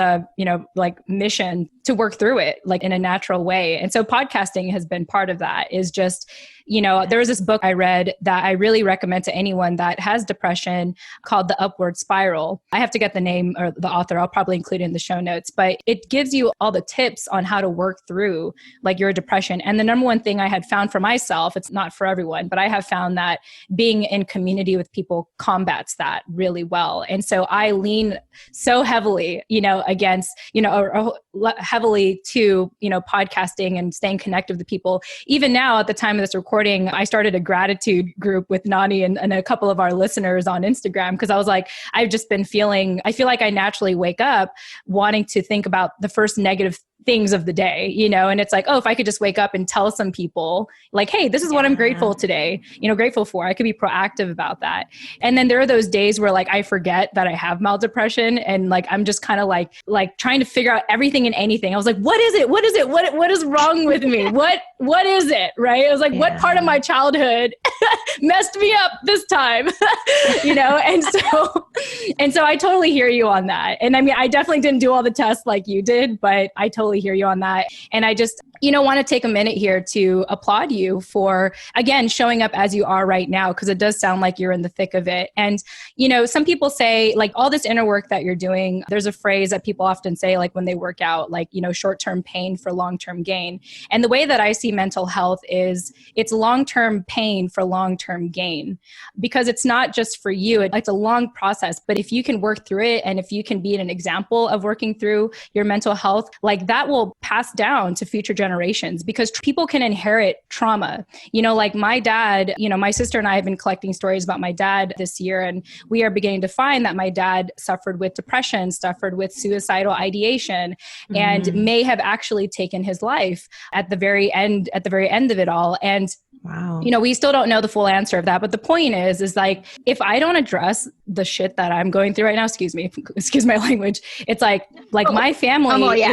mission to work through it like in a natural way. And so podcasting has been part of that. Is just, there was this book I read that I really recommend to anyone that has depression called The Upward Spiral. I have to get the name or the author. I'll probably include it in the show notes, but it gives you all the tips on how to work through like your depression. And the number one thing I had found for myself, it's not for everyone, but I have found that being in community with people combats that really well. And so I lean so heavily, against, or heavily to, podcasting and staying connected with people. Even now at the time of this recording, I started a gratitude group with Nani and a couple of our listeners on Instagram because I was like, I feel like I naturally wake up wanting to think about the first negative things of the day, and it's like, oh, if I could just wake up and tell some people like, hey, this is what I'm grateful today, grateful for, I could be proactive about that. And then there are those days where like, I forget that I have mild depression and like, I'm just kind of like trying to figure out everything and anything. I was like, what is it? What is wrong with me? What is it? Right. I was like, what part of my childhood messed me up this time? And so I totally hear you on that. And I definitely didn't do all the tests like you did, but I totally hear you on that. And I just, want to take a minute here to applaud you for, again, showing up as you are right now, because it does sound like you're in the thick of it. And, some people say like all this inner work that you're doing, there's a phrase that people often say, like when they work out, like, short-term pain for long-term gain. And the way that I see mental health is it's long-term pain for long-term gain, because it's not just for you. It's a long process, but if you can work through it and if you can be an example of working through your mental health, like that will pass down to future generations, because people can inherit trauma. Like my dad, my sister and I have been collecting stories about my dad this year, and we are beginning to find that my dad suffered with depression, suffered with suicidal ideation, and may have actually taken his life at the very end of it all. And Wow. You know, we still don't know the full answer of that. But the point is like, if I don't address the shit that I'm going through right now, excuse my language. It's like my family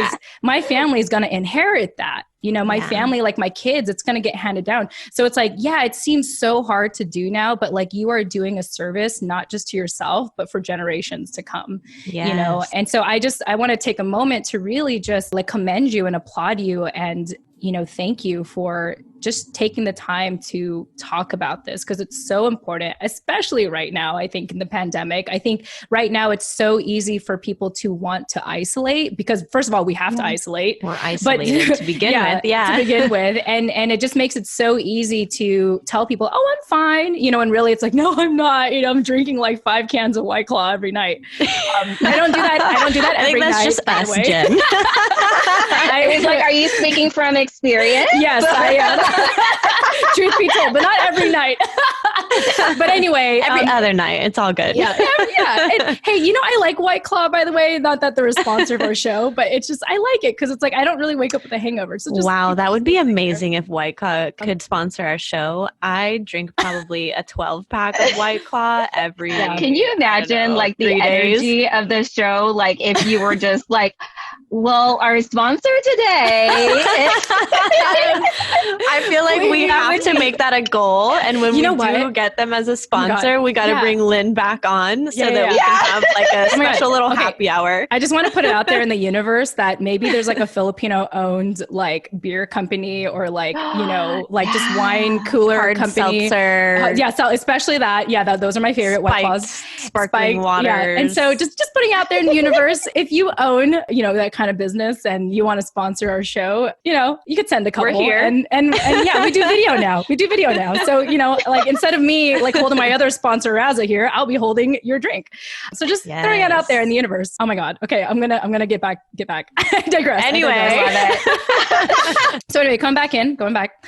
my family is going to inherit that. You know, my family, like my kids, it's going to get handed down. So it's like, yeah, it seems so hard to do now, but like you are doing a service, not just to yourself, but for generations to come, you know? And so I want to take a moment to really just like commend you and applaud you and, you know, thank you for just taking the time to talk about this, because it's so important, especially right now. I think in the pandemic, I think right now it's so easy for people to want to isolate because first of all, we have to isolate. We're isolated to begin with. To begin with. And it just makes it so easy to tell people, oh, I'm fine. You know, and really it's like, no, I'm not. You know, I'm drinking like 5 cans of White Claw every night. I don't do that. I don't do that every night. I think that's just us, Jen. I was like, are you speaking from experience? Yes, I am. Truth be told, but not every night. But anyway. Every other night. It's all good. Yeah. And, hey, you know, I like White Claw, by the way. Not that they're a sponsor of our show, but it's just, I like it because it's like, I don't really wake up with a hangover. So just wow, that would be amazing if White Claw could sponsor our show. I drink probably a 12-pack of White Claw every Can you imagine like the energy of the show? Like if you were just like, well, our sponsor today. I feel like we have to make that a goal. And when we do get them as a sponsor, we got to bring Lynne back on so that we can have like a special little happy hour. I just want to put it out there in the universe that maybe there's like a Filipino owned like beer company or like, you know, like just wine cooler hard company. Seltzer. So especially that. Yeah, those are my favorite. White Claws. Sparkling waters. Yeah. And so just putting out there in the universe, if you own, you know, that kind of business and you want to sponsor our show, you know, you could send a couple. We're here. And yeah, we do video now. So, you know, like instead of me like holding my other sponsor Raza here, I'll be holding your drink. So just throwing it out there in the universe. Oh my God. Okay. I'm going to get back. I digress. Anyway. So anyway, going back.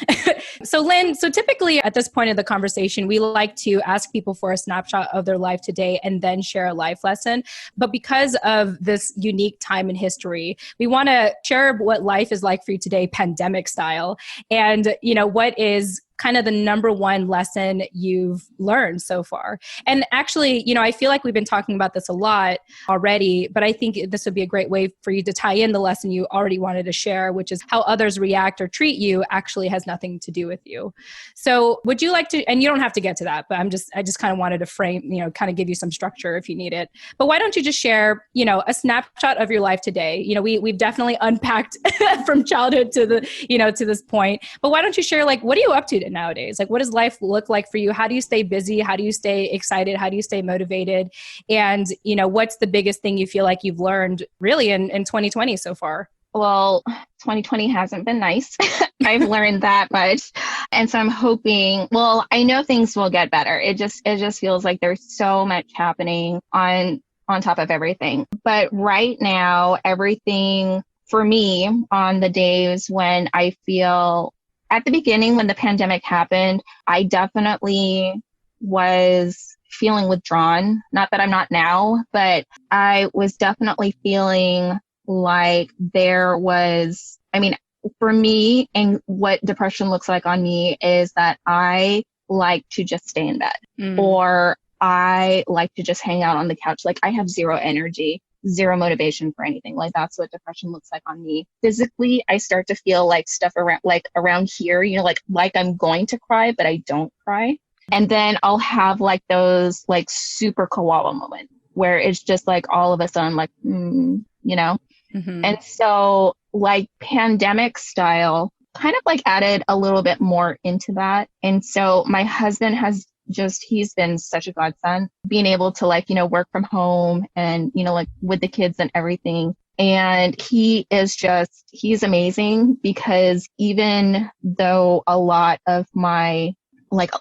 So Lynne, so typically at this point of the conversation, we like to ask people for a snapshot of their life today and then share a life lesson. But because of this unique time in history, we want to share what life is like for you today, pandemic style. And, you know, what is kind of the number one lesson you've learned so far? And actually, you know, I feel like we've been talking about this a lot already, but I think this would be a great way for you to tie in the lesson you already wanted to share, which is how others react or treat you actually has nothing to do with you. So would you like to, and you don't have to get to that, but I just kind of wanted to frame, you know, kind of give you some structure if you need it. But why don't you just share, you know, a snapshot of your life today? You know, we've definitely unpacked from childhood to the, you know, to this point, but why don't you share, like, what are you up to nowadays? Like, what does life look like for you? How do you stay busy? How do you stay excited? How do you stay motivated? And, you know, what's the biggest thing you feel like you've learned really in 2020 so far? Well, 2020 hasn't been nice. I've learned that much. And so I'm hoping, well, I know things will get better. It just feels like there's so much happening on top of everything. But right now, everything for me on the days when I feel at the beginning, when the pandemic happened, I definitely was feeling withdrawn. Not that I'm not now, but I was definitely feeling like there was, I mean, for me, and what depression looks like on me is that I like to just stay in bed or I like to just hang out on the couch. Like I have zero energy, zero motivation for anything. Like that's what depression looks like on me. Physically, I start to feel like stuff around here, you know, like I'm going to cry, but I don't cry. And then I'll have like those like super koala moments where it's just like all of a sudden like, you know? Mm-hmm. And so like pandemic style kind of like added a little bit more into that. And so my husband he's been such a godsend, being able to like, you know, work from home and, you know, like with the kids and everything. And he's amazing because even though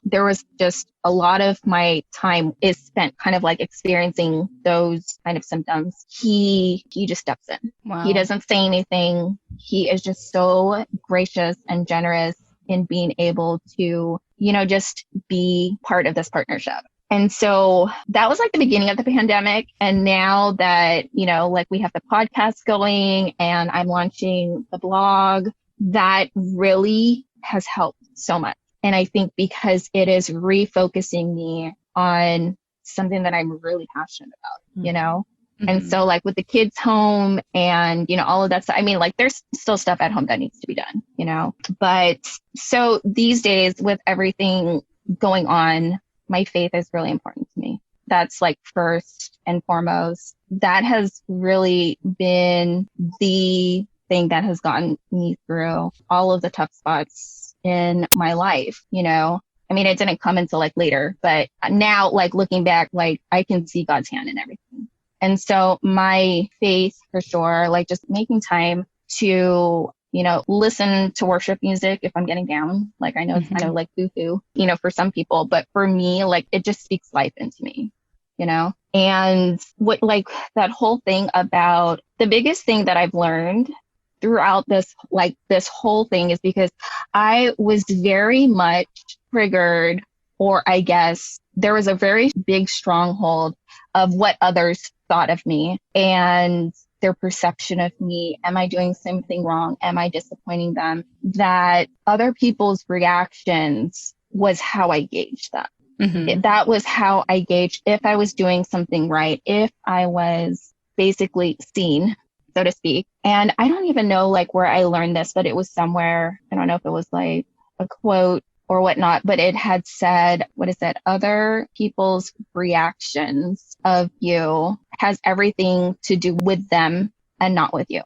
there was just a lot of my time is spent kind of like experiencing those kind of symptoms, he just steps in. Wow. He doesn't say anything. He is just so gracious and generous in being able to, you know, just be part of this partnership. And so that was like the beginning of the pandemic. And now that, you know, like we have the podcast going and I'm launching the blog, that really has helped so much. And I think because it is refocusing me on something that I'm really passionate about, you know? And so like with the kids home and, you know, all of that stuff, I mean, like there's still stuff at home that needs to be done, you know, but so these days with everything going on, my faith is really important to me. That's like first and foremost. That has really been the thing that has gotten me through all of the tough spots in my life, you know. I mean, it didn't come until like later, but now like looking back, like I can see God's hand in everything. And so my faith for sure, like just making time to, you know, listen to worship music if I'm getting down. Like I know it's kind of like foo-foo, you know, for some people, but for me, like it just speaks life into me, you know? And what like that whole thing about the biggest thing that I've learned throughout this, like this whole thing is because I was very much triggered, or I guess there was a very big stronghold of what others thought of me and their perception of me. Am I doing something wrong? Am I disappointing them? That other people's reactions was how I gauged them. That was how I gauged if I was doing something right, if I was basically seen, so to speak. And I don't even know like where I learned this, but it was somewhere, I don't know if it was like a quote or whatnot, but it had said, what is it? Other people's reactions of you has everything to do with them and not with you.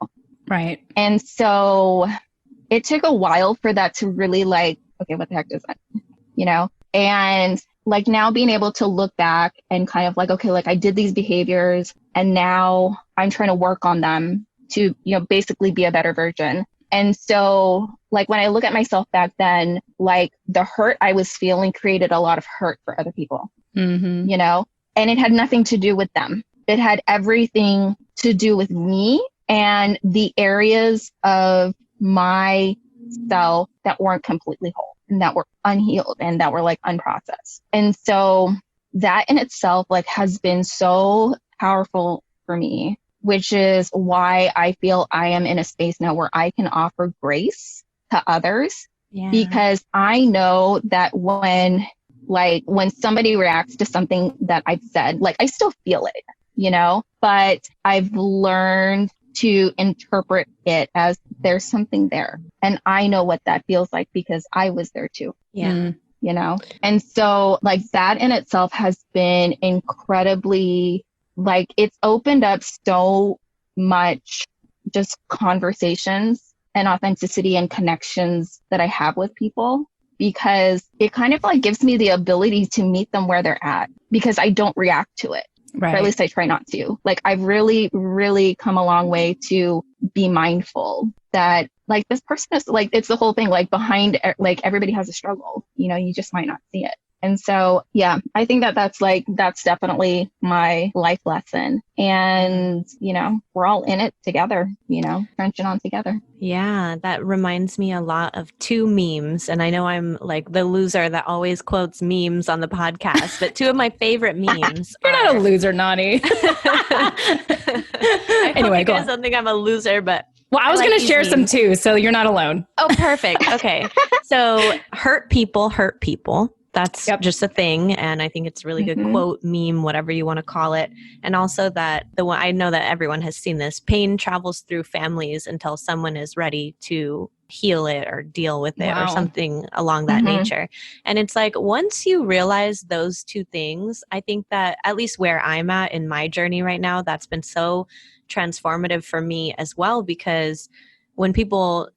Right. And so it took a while for that to really like, okay, what the heck is that? You know? And like now being able to look back and kind of like, okay, like I did these behaviors and now I'm trying to work on them to, you know, basically be a better version. And so like when I look at myself back then, like the hurt I was feeling created a lot of hurt for other people, you know, and it had nothing to do with them. It had everything to do with me and the areas of myself that weren't completely whole and that were unhealed and that were like unprocessed. And so that in itself like has been so powerful for me, which is why I feel I am in a space now where I can offer grace to others, because I know that when somebody reacts to something that I've said, like I still feel it, you know, but I've learned to interpret it as there's something there. And I know what that feels like because I was there too. Yeah. You know, and so like that in itself has been incredibly, like it's opened up so much just conversations and authenticity and connections that I have with people, because it kind of like gives me the ability to meet them where they're at because I don't react to it. Right. Or at least I try not to. Like I've really, really come a long way to be mindful that like this person is like, it's the whole thing, like behind, like everybody has a struggle, you know, you just might not see it. And so, yeah, I think that that's definitely my life lesson. And, you know, we're all in it together, you know, crunching on together. Yeah, that reminds me a lot of two memes. And I know I'm like the loser that always quotes memes on the podcast, but two of my favorite memes. You're not a loser, Nani. Anyway, go on. Don't think I'm a loser, but well, I was going to share some too, so you're not alone. Oh, perfect. Okay. So hurt people hurt people. That's just a thing. And I think it's a really good quote, meme, whatever you want to call it. And also that the one, I know that everyone has seen this, pain travels through families until someone is ready to heal it or deal with it or something along that nature. And it's like, once you realize those two things, I think that at least where I'm at in my journey right now, that's been so transformative for me as well, because when people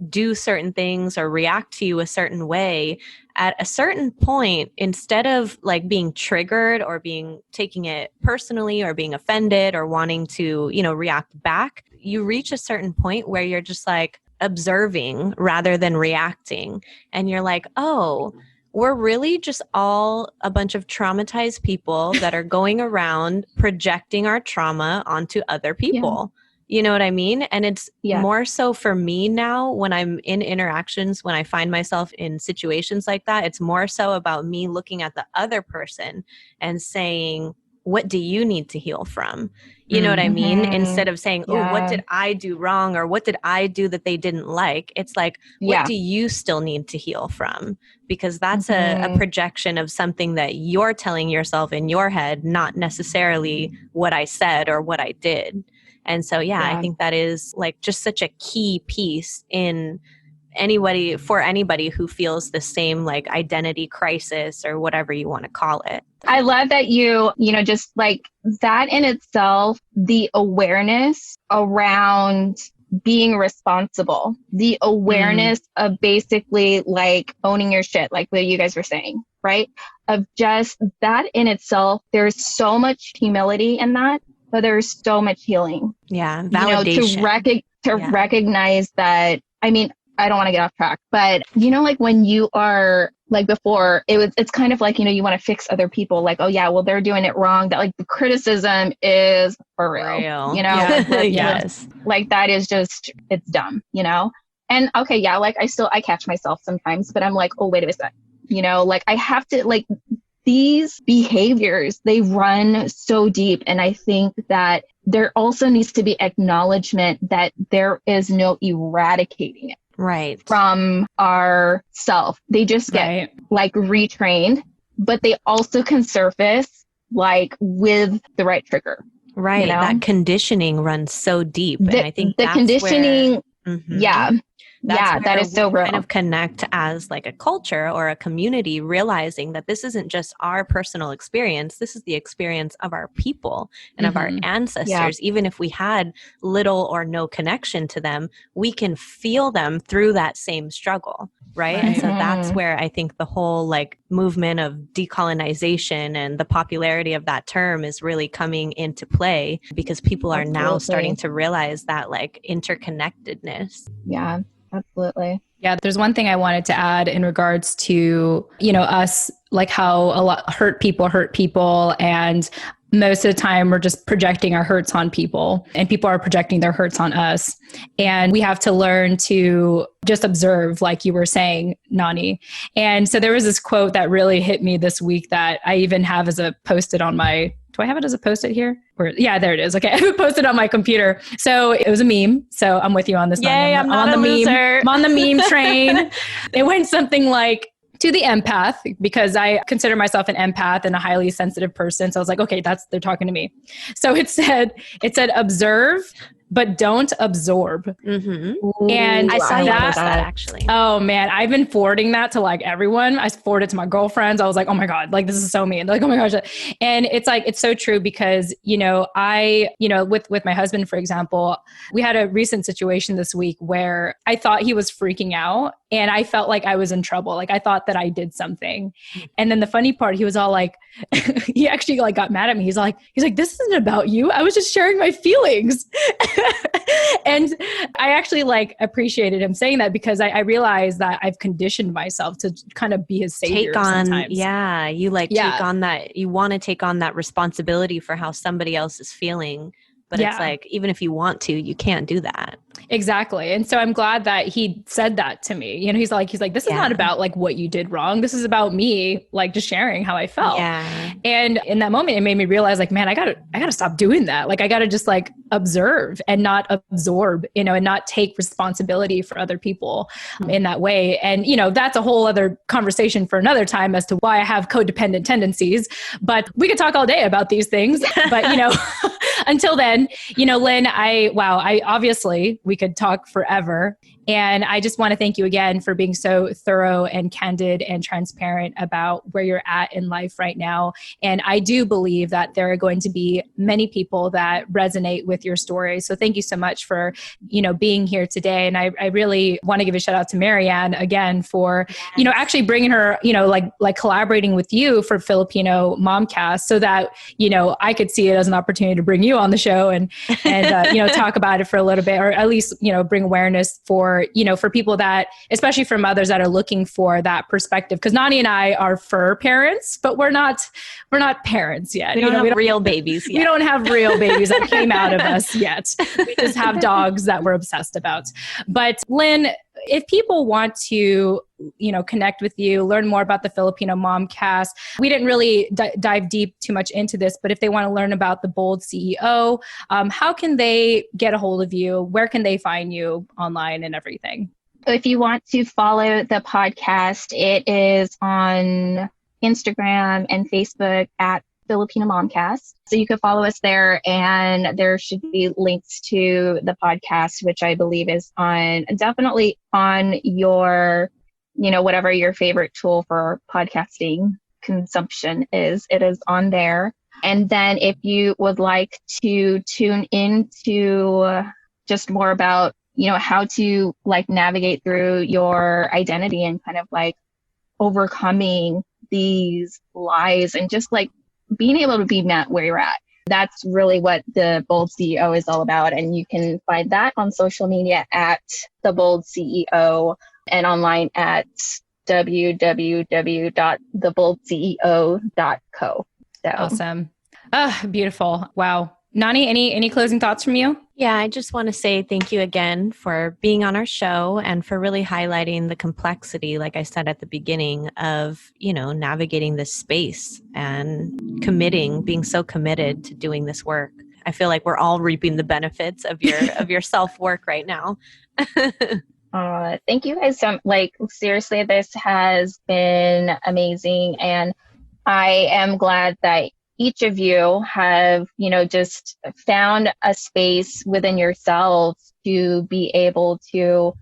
do certain things or react to you a certain way, at a certain point, instead of like being triggered or taking it personally or being offended or wanting to, you know, react back, you reach a certain point where you're just like observing rather than reacting. And you're like, oh, we're really just all a bunch of traumatized people that are going around projecting our trauma onto other people. You know what I mean? And it's more so for me now when I'm in interactions, when I find myself in situations like that, it's more so about me looking at the other person and saying, what do you need to heal from? You know what I mean? Instead of saying, oh, what did I do wrong? Or what did I do that they didn't like? It's like, what do you still need to heal from? Because that's a projection of something that you're telling yourself in your head, not necessarily what I said or what I did. And so, I think that is like just such a key piece in for anybody who feels the same like identity crisis or whatever you want to call it. I love that just like that in itself, the awareness around being responsible, the awareness of basically like owning your shit, like what you guys were saying, right? Of just that in itself, there's so much humility in that, but there's so much healing. Yeah. Validation. To recognize that, I mean, I don't want to get off track, but like when you are like before, it's kind of like, you want to fix other people. Like, oh yeah, well, they're doing it wrong. That like the criticism is for real. Yes. Like that is just, it's dumb, And okay, yeah, like I catch myself sometimes, but I'm like, oh, wait a sec. Like I have to like these behaviors, they run so deep. And I think that there also needs to be acknowledgement that there is no eradicating it. Right. From our self. They just get like retrained, but they also can surface like with the right trigger. Right. That conditioning runs so deep. And I think the conditioning, that's that is so real. Kind of connect as like a culture or a community, realizing that this isn't just our personal experience. This is the experience of our people and of our ancestors. Yeah. Even if we had little or no connection to them, we can feel them through that same struggle. Right. And so that's where I think the whole like movement of decolonization and the popularity of that term is really coming into play, because people are now starting to realize that like interconnectedness. Yeah. Absolutely. Yeah, there's one thing I wanted to add in regards to, us, like how a lot hurt people, and most of the time we're just projecting our hurts on people, and people are projecting their hurts on us. And we have to learn to just observe, like you were saying, Nani. And so there was this quote that really hit me this week that I even have as a post-it on my, do I have it as a post-it here? Yeah, there it is. Okay, I have it posted on my computer. So it was a meme. So I'm with you on this. Yay, I'm not on the meme. I'm on the meme train. It went something like, to the empath, because I consider myself an empath and a highly sensitive person. So I was like, okay, they're talking to me. So it said, observe, but don't absorb. And I saw that actually. Oh man, I've been forwarding that to like everyone. I forwarded it to my girlfriends. I was like, oh my God, like this is so mean. They're like, oh my gosh. And it's like, it's so true because, with my husband, for example, we had a recent situation this week where I thought he was freaking out and I felt like I was in trouble. Like I thought that I did something. And then the funny part, he was all like, he actually like got mad at me. He's like, this isn't about you. I was just sharing my feelings. And I actually like appreciated him saying that, because I realized that I've conditioned myself to kind of be his savior sometimes. Take on that. You want to take on that responsibility for how somebody else is feeling. But it's like, even if you want to, you can't do that. Exactly. And so I'm glad that he said that to me. He's like, this is not about like what you did wrong. This is about me, like just sharing how I felt. Yeah. And in that moment, it made me realize like, man, I gotta stop doing that. Like I gotta just like observe and not absorb, and not take responsibility for other people in that way. And, that's a whole other conversation for another time as to why I have codependent tendencies, but we could talk all day about these things, but until then, Lynn, I obviously we could talk forever. And I just want to thank you again for being so thorough and candid and transparent about where you're at in life right now. And I do believe that there are going to be many people that resonate with your story. So thank you so much for, being here today. And I really want to give a shout out to Marianne again for, actually bringing her, like collaborating with you for Filipino MomCast so that, I could see it as an opportunity to bring you on the show and talk about it for a little bit, or at least, bring awareness for people that, especially for mothers that are looking for that perspective. Because Nani and I are fur parents, but we're not parents yet. We don't have real babies yet. We don't have real babies that came out of us yet. We just have dogs that we're obsessed about. But Lynne, if people want to, connect with you, learn more about the Filipino MomCast, we didn't really dive deep too much into this, but if they want to learn about the Bold CEO, how can they get a hold of you? Where can they find you online and everything? If you want to follow the podcast, it is on Instagram and Facebook at Filipino MomCast. So you can follow us there, and there should be links to the podcast, which I believe is definitely on your, whatever your favorite tool for podcasting consumption is, it is on there. And then if you would like to tune into just more about, how to navigate through your identity and kind of overcoming these lies and just being able to be met where you're at. That's really what the Bold CEO is all about. And you can find that on social media at the Bold CEO and online at www.theboldceo.co. So. Awesome. Beautiful. Wow. Nani, any closing thoughts from you? Yeah, I just want to say thank you again for being on our show and for really highlighting the complexity, like I said at the beginning, of, navigating this space and being so committed to doing this work. I feel like we're all reaping the benefits of your self-work right now. Thank you guys. Seriously, this has been amazing. And I am glad that each of you have, just found a space within yourselves to be able to,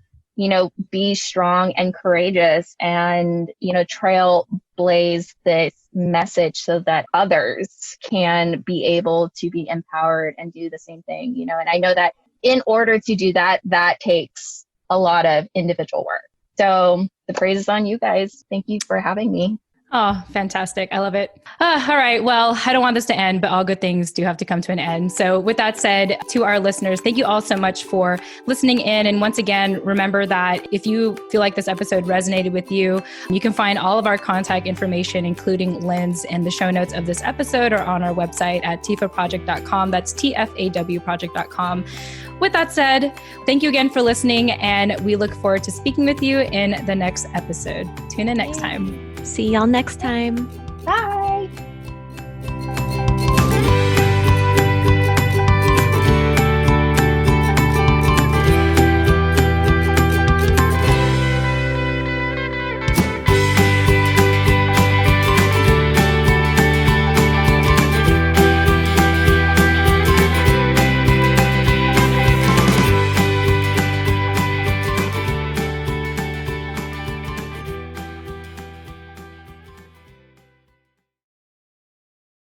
be strong and courageous and, trailblaze this message so that others can be able to be empowered and do the same thing, and I know that in order to do that, that takes a lot of individual work. So the praise is on you guys. Thank you for having me. Oh, fantastic. I love it. All right. Well, I don't want this to end, but all good things do have to come to an end. So with that said, to our listeners, thank you all so much for listening in. And once again, remember that if you feel like this episode resonated with you, you can find all of our contact information, including Lynne's, in the show notes of this episode or on our website at tfawproject.com. That's tfawproject.com. With that said, thank you again for listening, and we look forward to speaking with you in the next episode. Tune in next time. See y'all next time.